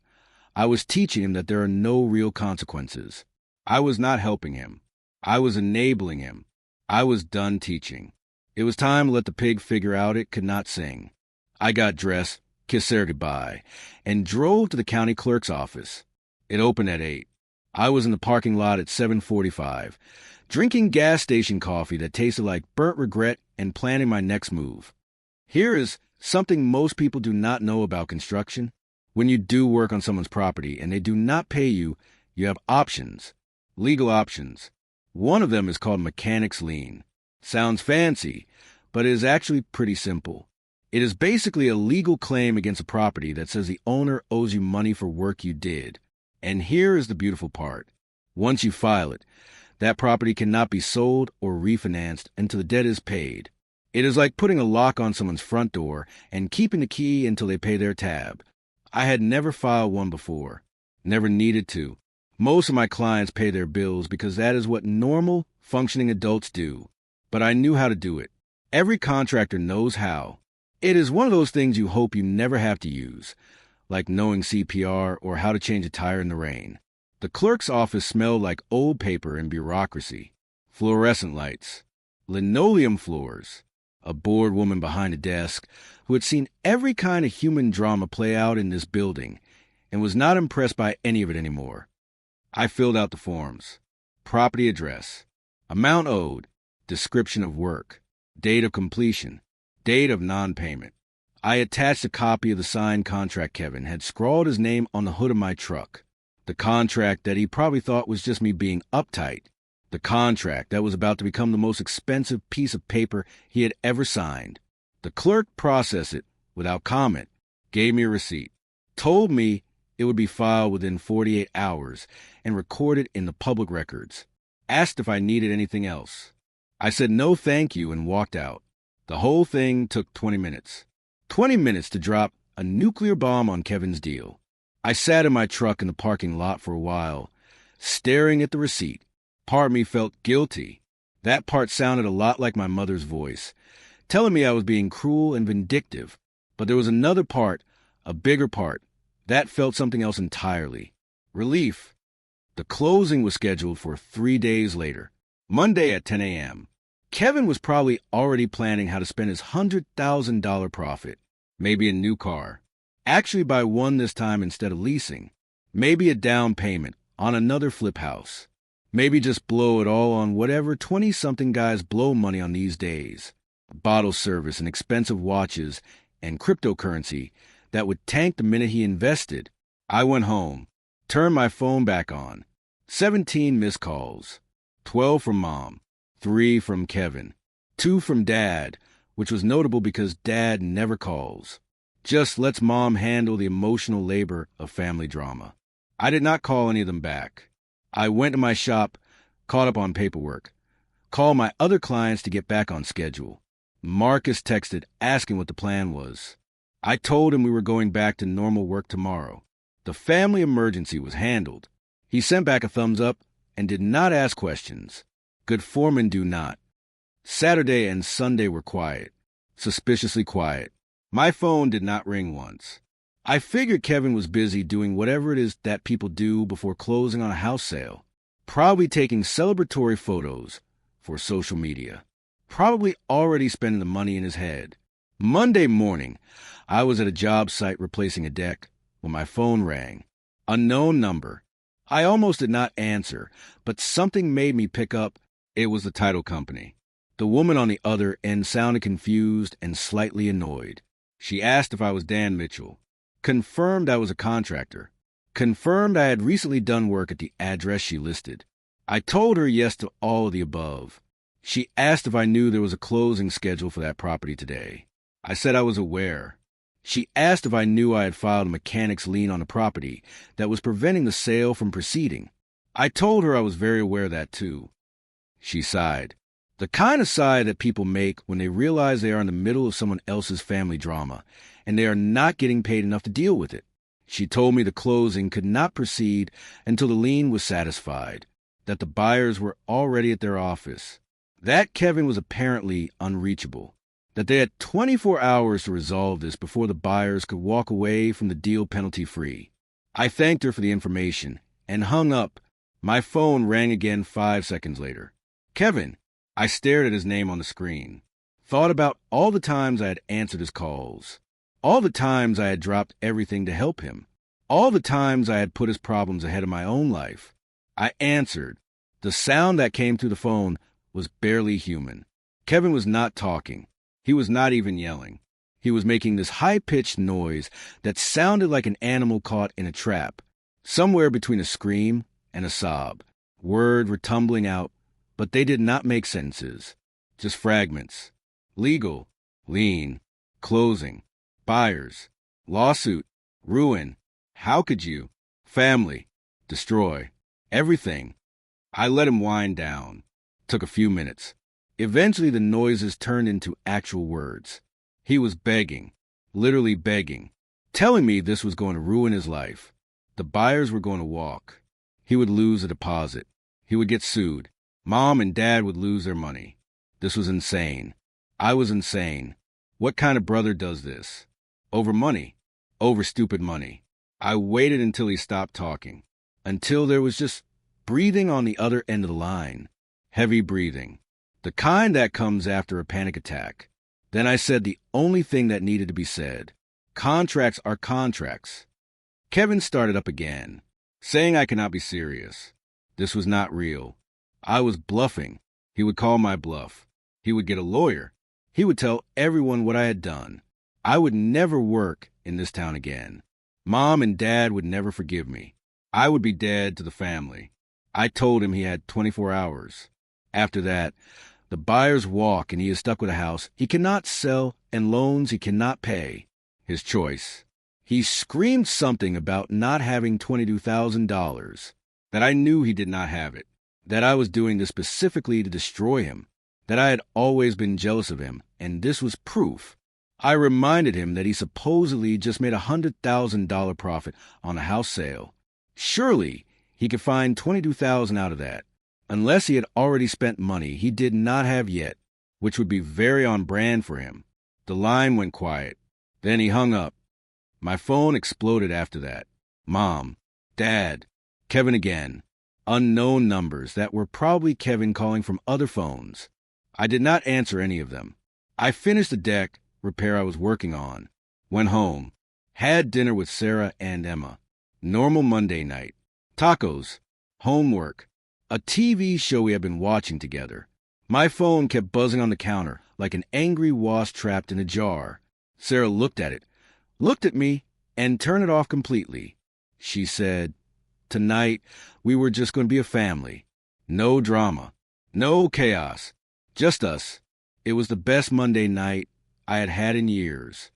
I was teaching him that there are no real consequences. I was not helping him. I was enabling him. I was done teaching. It was time to let the pig figure out it could not sing. I got dressed, kissed Sarah goodbye, and drove to the county clerk's office. It opened at 8. I was in the parking lot at 7:45, drinking gas station coffee that tasted like burnt regret and planning my next move. Here is something most people do not know about construction. When you do work on someone's property and they do not pay you, you have options, legal options. One of them is called mechanic's lien. Sounds fancy, but it is actually pretty simple. It is basically a legal claim against a property that says the owner owes you money for work you did. And here is the beautiful part. Once you file it, that property cannot be sold or refinanced until the debt is paid. It is like putting a lock on someone's front door and keeping the key until they pay their tab. I had never filed one before, never needed to. Most of my clients pay their bills because that is what normal, functioning adults do. But I knew how to do it. Every contractor knows how. It is one of those things you hope you never have to use, like knowing CPR or how to change a tire in the rain. The clerk's office smelled like old paper and bureaucracy, fluorescent lights, linoleum floors, a bored woman behind a desk who had seen every kind of human drama play out in this building and was not impressed by any of it anymore. I filled out the forms. Property address, amount owed, description of work, date of completion, date of non-payment. I attached a copy of the signed contract Kevin had scrawled his name on the hood of my truck. The contract that he probably thought was just me being uptight. The contract that was about to become the most expensive piece of paper he had ever signed. The clerk processed it without comment, gave me a receipt, told me it would be filed within 48 hours and recorded in the public records, asked if I needed anything else. I said no thank you and walked out. The whole thing took 20 minutes. 20 minutes to drop a nuclear bomb on Kevin's deal. I sat in my truck in the parking lot for a while, staring at the receipt. Part of me felt guilty. That part sounded a lot like my mother's voice, telling me I was being cruel and vindictive. But there was another part, a bigger part, that felt something else entirely. Relief. The closing was scheduled for 3 days later, Monday at 10 a.m. Kevin was probably already planning how to spend his $100,000 profit. Maybe a new car. Actually buy one this time instead of leasing. Maybe a down payment on another flip house. Maybe just blow it all on whatever 20-something guys blow money on these days. Bottle service and expensive watches and cryptocurrency that would tank the minute he invested. I went home, turned my phone back on. 17 missed calls. 12 from Mom, 3 from Kevin, 2 from Dad, which was notable because Dad never calls. Just lets Mom handle the emotional labor of family drama. I did not call any of them back. I went to my shop, caught up on paperwork, called my other clients to get back on schedule. Marcus texted asking what the plan was. I told him we were going back to normal work tomorrow. The family emergency was handled. He sent back a thumbs up and did not ask questions. Good foremen do not. Saturday and Sunday were quiet, suspiciously quiet. My phone did not ring once. I figured Kevin was busy doing whatever it is that people do before closing on a house sale. Probably taking celebratory photos for social media. Probably already spending the money in his head. Monday morning, I was at a job site replacing a deck when my phone rang. Unknown number. I almost did not answer, but something made me pick up. It was the title company. The woman on the other end sounded confused and slightly annoyed. She asked if I was Dan Mitchell. Confirmed I was a contractor. Confirmed I had recently done work at the address she listed. I told her yes to all of the above. She asked if I knew there was a closing schedule for that property today. I said I was aware. She asked if I knew I had filed a mechanic's lien on the property that was preventing the sale from proceeding. I told her I was very aware of that too. She sighed. The kind of sigh that people make when they realize they are in the middle of someone else's family drama and they are not getting paid enough to deal with it. She told me the closing could not proceed until the lien was satisfied, that the buyers were already at their office, that Kevin was apparently unreachable, that they had 24 hours to resolve this before the buyers could walk away from the deal penalty-free. I thanked her for the information and hung up. My phone rang again 5 seconds later. Kevin. I stared at his name on the screen, thought about all the times I had answered his calls, all the times I had dropped everything to help him, all the times I had put his problems ahead of my own life. I answered. The sound that came through the phone was barely human. Kevin was not talking. He was not even yelling. He was making this high-pitched noise that sounded like an animal caught in a trap, somewhere between a scream and a sob. Words were tumbling out, but they did not make sentences, just fragments. Legal, lien, closing, buyers, lawsuit, ruin, how could you, family, destroy, everything. I let him wind down. Took a few minutes. Eventually the noises turned into actual words. He was begging, literally begging, telling me this was going to ruin his life. The buyers were going to walk. He would lose a deposit. He would get sued. Mom and Dad would lose their money. This was insane. I was insane. What kind of brother does this? Over money. Over stupid money. I waited until he stopped talking. Until there was just breathing on the other end of the line. Heavy breathing. The kind that comes after a panic attack. Then I said the only thing that needed to be said. Contracts are contracts. Kevin started up again, saying I cannot be serious. This was not real. I was bluffing. He would call my bluff. He would get a lawyer. He would tell everyone what I had done. I would never work in this town again. Mom and Dad would never forgive me. I would be dead to the family. I told him he had 24 hours. After that, the buyer's walk and he is stuck with a house he cannot sell and loans he cannot pay. His choice. He screamed something about not having $22,000, that I knew he did not have it, that I was doing this specifically to destroy him, that I had always been jealous of him, and this was proof. I reminded him that he supposedly just made a $100,000 profit on a house sale. Surely he could find $22,000 out of that, unless he had already spent money he did not have yet, which would be very on brand for him. The line went quiet. Then he hung up. My phone exploded after that. Mom, Dad, Kevin again. Unknown numbers that were probably Kevin calling from other phones. I did not answer any of them. I finished the deck repair I was working on. Went home. Had dinner with Sarah and Emma. Normal Monday night. Tacos. Homework. A TV show we had been watching together. My phone kept buzzing on the counter like an angry wasp trapped in a jar. Sarah looked at it, looked at me, and turned it off completely. She said, "Tonight, we were just going to be a family. No drama. No chaos. Just us." It was the best Monday night I had had in years.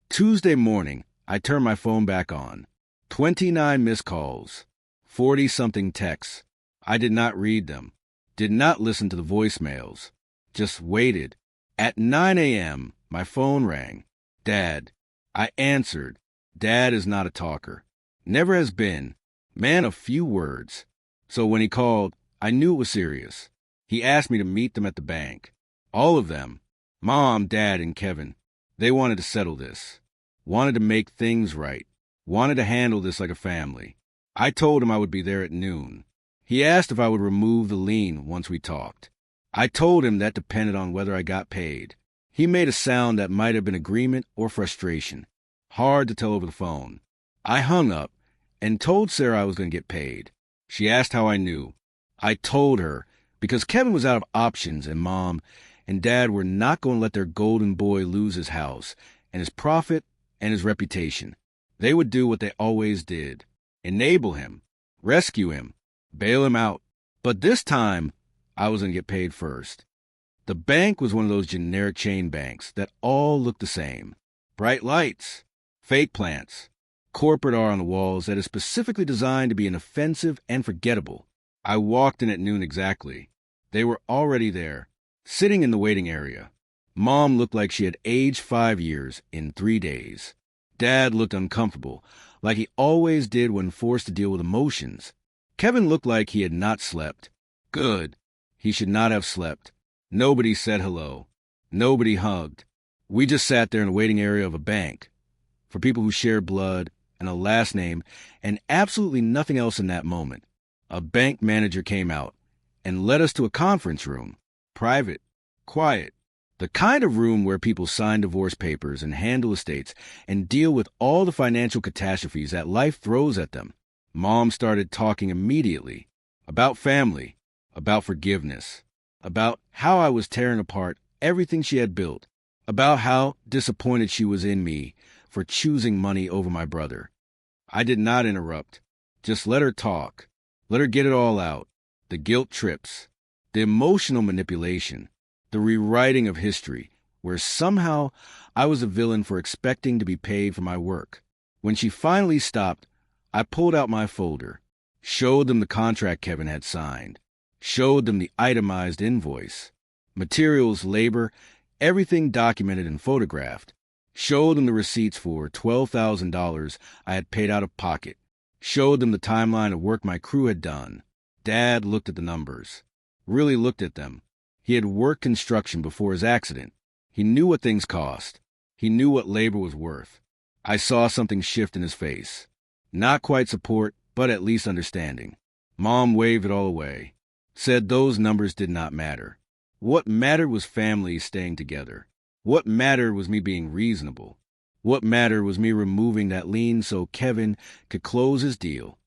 Tuesday morning, I turned my phone back on. 29 missed calls. 40-something texts. I did not read them. Did not listen to the voicemails. Just waited. At 9 a.m., my phone rang. Dad. I answered. Dad is not a talker. Never has been. Man of few words. So when he called, I knew it was serious. He asked me to meet them at the bank. All of them. Mom, Dad, and Kevin. They wanted to settle this. Wanted to make things right. Wanted to handle this like a family. I told him I would be there at noon. He asked if I would remove the lien once we talked. I told him that depended on whether I got paid. He made a sound that might have been agreement or frustration. Hard to tell over the phone. I hung up and told Sarah I was going to get paid. She asked how I knew. I told her because Kevin was out of options and Mom and Dad were not going to let their golden boy lose his house and his profit and his reputation. They would do what they always did. Enable him. Rescue him. Bail him out. But this time, I was going to get paid first. The bank was one of those generic chain banks that all looked the same. Bright lights, fake plants, corporate art on the walls that is specifically designed to be inoffensive and forgettable. I walked in at noon exactly. They were already there, sitting in the waiting area. Mom looked like she had aged 5 years in 3 days. Dad looked uncomfortable, like he always did when forced to deal with emotions. Kevin looked like he had not slept. Good. He should not have slept. Nobody said hello. Nobody hugged. We just sat there in the waiting area of a bank. For people who shared blood and a last name and absolutely nothing else in that moment. A bank manager came out and led us to a conference room. Private. Quiet. The kind of room where people sign divorce papers and handle estates and deal with all the financial catastrophes that life throws at them. Mom started talking immediately about family, about forgiveness, about how I was tearing apart everything she had built, about how disappointed she was in me for choosing money over my brother. I did not interrupt. Just let her talk. Let her get it all out. The guilt trips, the emotional manipulation, the rewriting of history, where somehow I was a villain for expecting to be paid for my work. When she finally stopped, I pulled out my folder, showed them the contract Kevin had signed, showed them the itemized invoice, materials, labor, everything documented and photographed, showed them the receipts for $12,000 I had paid out of pocket, showed them the timeline of work my crew had done. Dad looked at the numbers, really looked at them. He had worked construction before his accident. He knew what things cost. He knew what labor was worth. I saw something shift in his face. Not quite support, but at least understanding. Mom waved it all away. Said those numbers did not matter. What mattered was families staying together. What mattered was me being reasonable. What mattered was me removing that lien so Kevin could close his deal.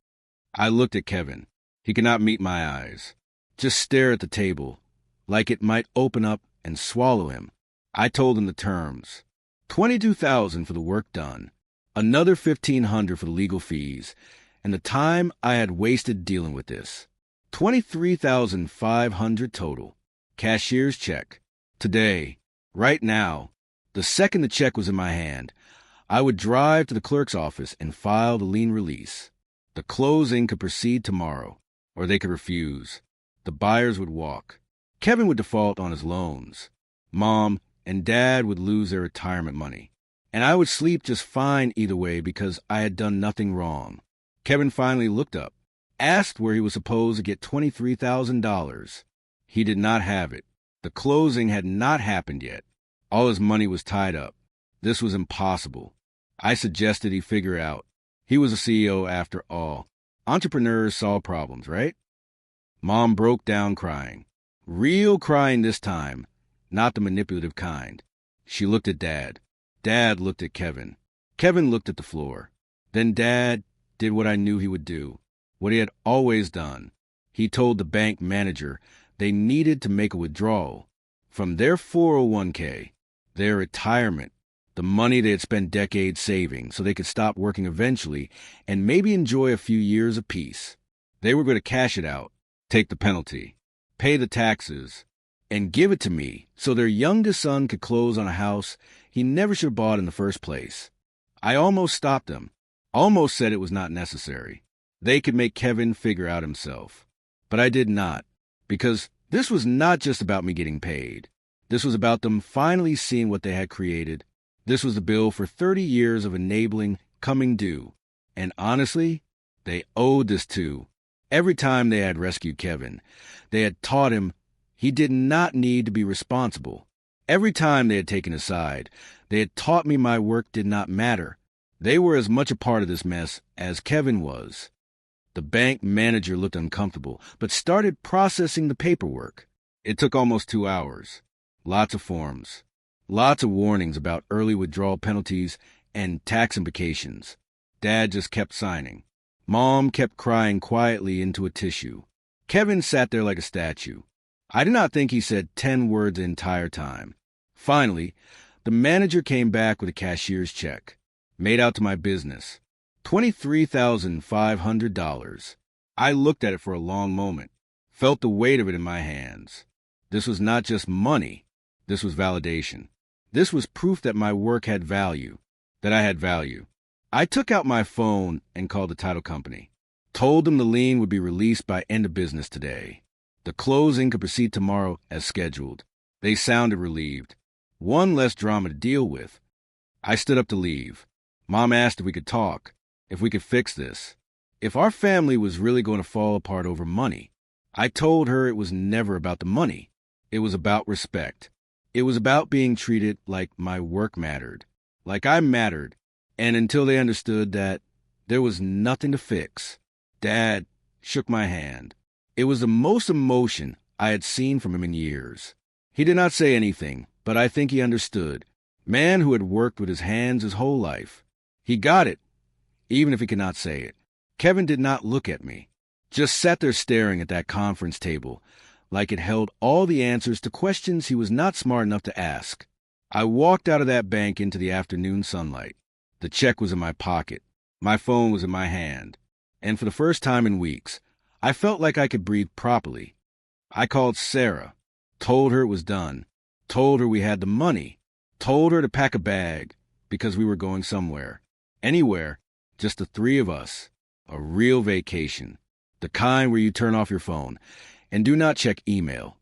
I looked at Kevin. He could not meet my eyes. Just stare at the table, like it might open up and swallow him. I told him the terms. $22,000 for the work done. Another $1,500 for the legal fees, and the time I had wasted dealing with this. $23,500 total. Cashier's check. Today. Right now. The second the check was in my hand, I would drive to the clerk's office and file the lien release. The closing could proceed tomorrow, or they could refuse. The buyers would walk. Kevin would default on his loans. Mom and Dad would lose their retirement money. And I would sleep just fine either way because I had done nothing wrong. Kevin finally looked up, asked where he was supposed to get $23,000. He did not have it. The closing had not happened yet. All his money was tied up. This was impossible. I suggested he figure it out. He was a CEO after all. Entrepreneurs solve problems, right? Mom broke down crying. Real crying this time, not the manipulative kind. She looked at Dad. Dad looked at Kevin. Kevin looked at the floor. Then Dad did what I knew he would do, what he had always done. He told the bank manager they needed to make a withdrawal from their 401k, their retirement, the money they had spent decades saving so they could stop working eventually and maybe enjoy a few years of peace. They were going to cash it out, take the penalty, pay the taxes, and give it to me so their youngest son could close on a house he never should have bought in the first place. I almost stopped them, almost said it was not necessary. They could make Kevin figure out himself. But I did not, because this was not just about me getting paid. This was about them finally seeing what they had created. This was the bill for 30 years of enabling coming due. And honestly, they owed this too. Every time they had rescued Kevin, they had taught him he did not need to be responsible. Every time they had taken his side, they had taught me my work did not matter. They were as much a part of this mess as Kevin was. The bank manager looked uncomfortable, but started processing the paperwork. It took almost 2 hours. Lots of forms. Lots of warnings about early withdrawal penalties and tax implications. Dad just kept signing. Mom kept crying quietly into a tissue. Kevin sat there like a statue. I did not think he said 10 words the entire time. Finally, the manager came back with a cashier's check, made out to my business. $23,500. I looked at it for a long moment, felt the weight of it in my hands. This was not just money. This was validation. This was proof that my work had value, that I had value. I took out my phone and called the title company. Told them the lien would be released by end of business today. The closing could proceed tomorrow as scheduled. They sounded relieved. One less drama to deal with. I stood up to leave. Mom asked if we could talk, if we could fix this, if our family was really going to fall apart over money. I told her it was never about the money. It was about respect. It was about being treated like my work mattered, like I mattered, and until they understood that there was nothing to fix. Dad shook my hand. It was the most emotion I had seen from him in years. He did not say anything, but I think he understood. Man who had worked with his hands his whole life. He got it, even if he could not say it. Kevin did not look at me, just sat there staring at that conference table, like it held all the answers to questions he was not smart enough to ask. I walked out of that bank into the afternoon sunlight. The check was in my pocket. My phone was in my hand. And for the first time in weeks, I felt like I could breathe properly. I called Sarah, told her it was done, told her we had the money, told her to pack a bag because we were going somewhere. Anywhere, just the three of us. A real vacation. The kind where you turn off your phone and do not check email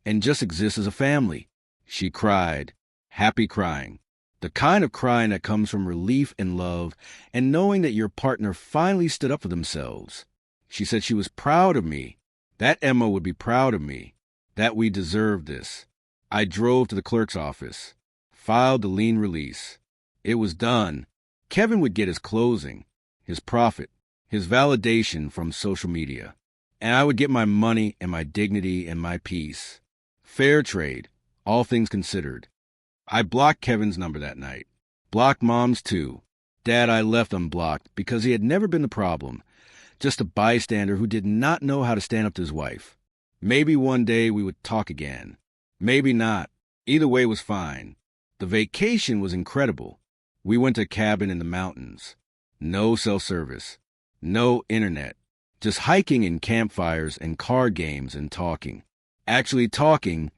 and just exist as a family. She cried, happy crying. The kind of crying that comes from relief and love and knowing that your partner finally stood up for themselves. She said she was proud of me, that Emma would be proud of me, that we deserved this. I drove to the clerk's office, filed the lien release. It was done. Kevin would get his closing, his profit, his validation from social media. And I would get my money and my dignity and my peace. Fair trade, all things considered. I blocked Kevin's number that night. Blocked Mom's too. Dad I left unblocked because he had never been the problem. Just a bystander who did not know how to stand up to his wife. Maybe one day we would talk again. Maybe not. Either way was fine. The vacation was incredible. We went to a cabin in the mountains. No cell service. No internet. Just hiking and campfires and card games and talking. Actually talking,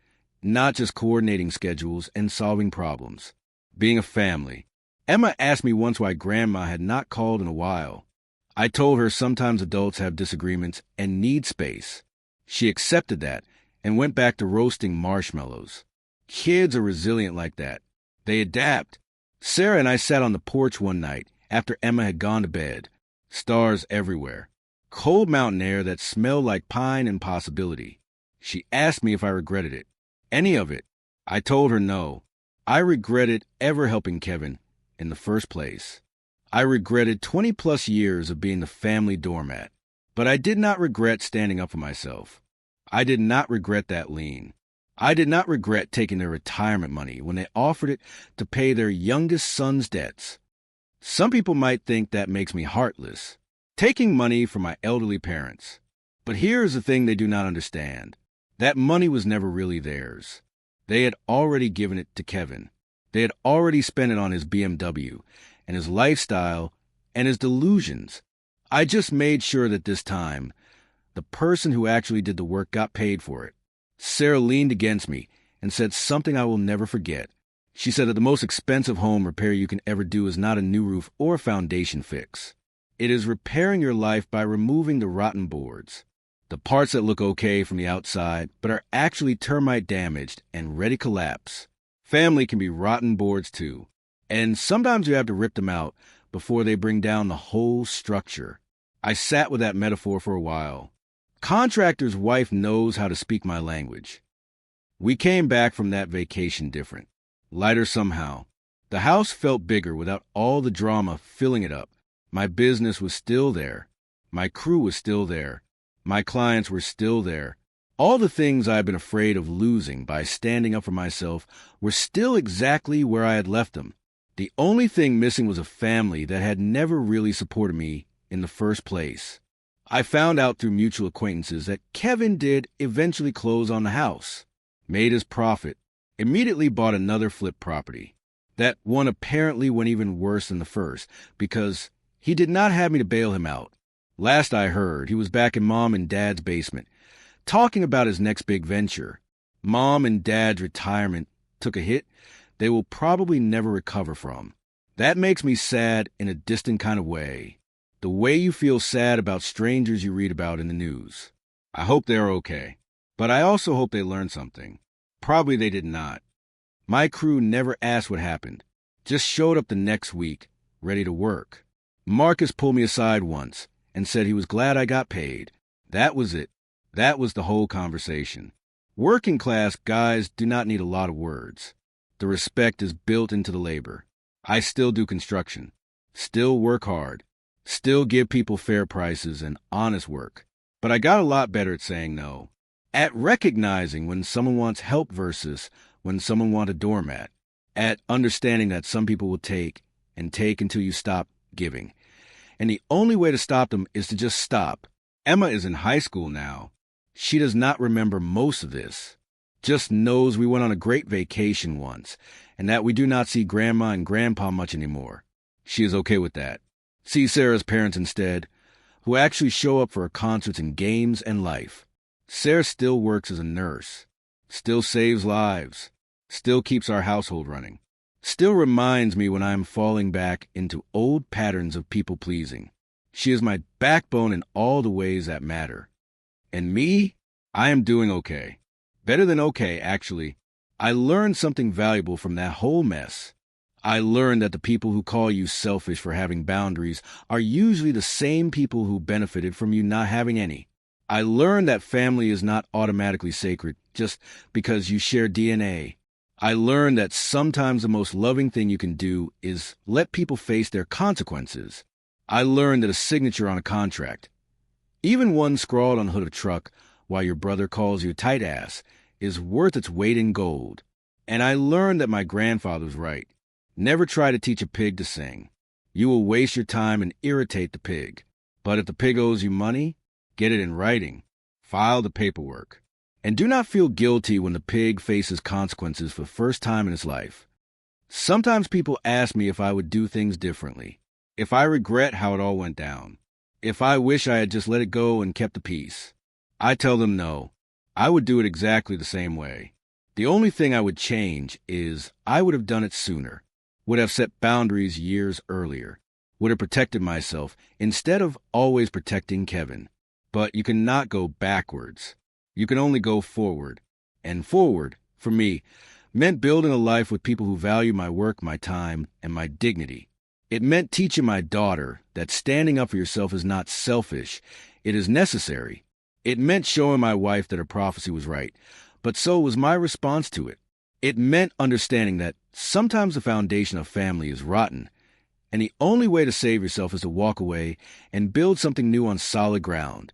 not just coordinating schedules and solving problems. Being a family. Emma asked me once why Grandma had not called in a while. I told her sometimes adults have disagreements and need space. She accepted that and went back to roasting marshmallows. Kids are resilient like that. They adapt. Sarah and I sat on the porch one night after Emma had gone to bed. Stars everywhere. Cold mountain air that smelled like pine and possibility. She asked me if I regretted it. Any of it. I told her no. I regretted ever helping Kevin in the first place. I regretted 20-plus years of being the family doormat. But I did not regret standing up for myself. I did not regret that lien. I did not regret taking their retirement money when they offered it to pay their youngest son's debts. Some people might think that makes me heartless, taking money from my elderly parents. But here is the thing they do not understand. That money was never really theirs. They had already given it to Kevin. They had already spent it on his BMW and his lifestyle and his delusions. I just made sure that this time, the person who actually did the work got paid for it. Sarah leaned against me and said something I will never forget. She said that the most expensive home repair you can ever do is not a new roof or a foundation fix. It is repairing your life by removing the rotten boards, the parts that look okay from the outside but are actually termite damaged and ready to collapse. Family can be rotten boards too, and sometimes you have to rip them out before they bring down the whole structure. I sat with that metaphor for a while. Contractor's wife knows how to speak my language. We came back from that vacation different, lighter somehow. The house felt bigger without all the drama filling it up. My business was still there. My crew was still there. My clients were still there. All the things I had been afraid of losing by standing up for myself were still exactly where I had left them. The only thing missing was a family that had never really supported me in the first place. I found out through mutual acquaintances that Kevin did eventually close on the house, made his profit, immediately bought another flip property. That one apparently went even worse than the first because he did not have me to bail him out. Last I heard, he was back in Mom and Dad's basement, talking about his next big venture. Mom and Dad's retirement took a hit they will probably never recover from. That makes me sad in a distant kind of way. The way you feel sad about strangers you read about in the news. I hope they're okay. But I also hope they learned something. Probably they did not. My crew never asked what happened. Just showed up the next week, ready to work. Marcus pulled me aside once and said he was glad I got paid. That was it. That was the whole conversation. Working class guys do not need a lot of words. The respect is built into the labor. I still do construction. Still work hard. Still give people fair prices and honest work. But I got a lot better at saying no. At recognizing when someone wants help versus when someone wants a doormat. At understanding that some people will take until you stop giving. And the only way to stop them is to just stop. Emma is in high school now. She does not remember most of this. Just knows we went on a great vacation once, and that we do not see Grandma and Grandpa much anymore. She is okay with that. See Sarah's parents instead, who actually show up for her concerts and games and life. Sarah still works as a nurse, still saves lives, still keeps our household running, still reminds me when I am falling back into old patterns of people-pleasing. She is my backbone in all the ways that matter. And me, I am doing okay. Better than okay, actually. I learned something valuable from that whole mess. I learned that the people who call you selfish for having boundaries are usually the same people who benefited from you not having any. I learned that family is not automatically sacred just because you share DNA. I learned that sometimes the most loving thing you can do is let people face their consequences. I learned that a signature on a contract, even one scrawled on the hood of a truck while your brother calls you a tight ass, is worth its weight in gold. And I learned that my grandfather was right. Never try to teach a pig to sing. You will waste your time and irritate the pig. But if the pig owes you money, get it in writing. File the paperwork. And do not feel guilty when the pig faces consequences for the first time in his life. Sometimes people ask me if I would do things differently, if I regret how it all went down. if I wish I had just let it go and kept the peace. I tell them no. I would do it exactly the same way. The only thing I would change is I would have done it sooner, would have set boundaries years earlier, would have protected myself instead of always protecting Kevin. But you cannot go backwards. You can only go forward. And forward, for me, meant building a life with people who value my work, my time, and my dignity. It meant teaching my daughter that standing up for yourself is not selfish, it is necessary. It meant showing my wife that her prophecy was right, but so was my response to it. It meant understanding that sometimes the foundation of family is rotten, and the only way to save yourself is to walk away and build something new on solid ground.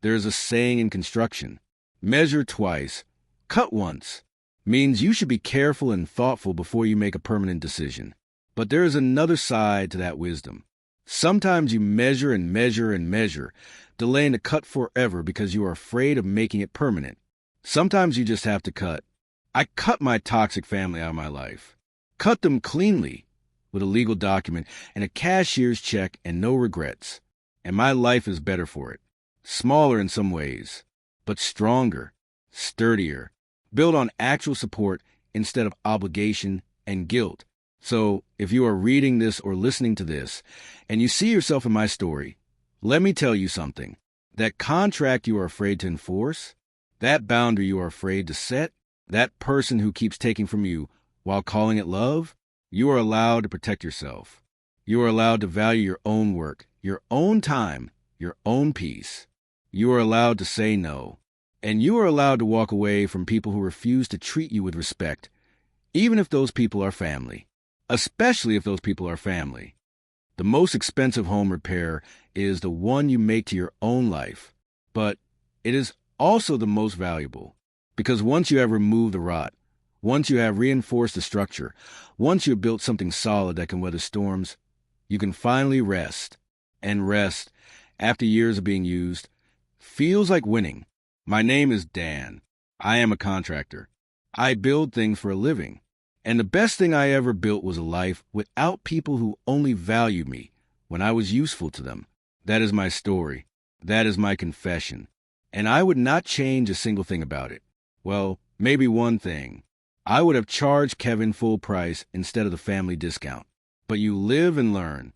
There is a saying in construction, measure twice, cut once, means you should be careful and thoughtful before you make a permanent decision. But there is another side to that wisdom. Sometimes you measure and measure and measure, delaying the cut forever because you are afraid of making it permanent. Sometimes you just have to cut. I cut my toxic family out of my life. Cut them cleanly, with a legal document and a cashier's check and no regrets. And my life is better for it. Smaller in some ways, but stronger, sturdier, built on actual support instead of obligation and guilt. So, if you are reading this or listening to this, and you see yourself in my story, let me tell you something. That contract you are afraid to enforce, that boundary you are afraid to set, that person who keeps taking from you while calling it love, you are allowed to protect yourself. You are allowed to value your own work, your own time, your own peace. You are allowed to say no. And you are allowed to walk away from people who refuse to treat you with respect, even if those people are family. Especially if those people are family. The most expensive home repair is the one you make to your own life, but it is also the most valuable, because once you have removed the rot, once you have reinforced the structure, once you have built something solid that can weather storms, you can finally rest. And rest, after years of being used, feels like winning. My name is Dan. I am a contractor. I build things for a living. And the best thing I ever built was a life without people who only valued me when I was useful to them. That is my story. That is my confession. And I would not change a single thing about it. Well, maybe one thing. I would have charged Kevin full price instead of the family discount. But you live and learn.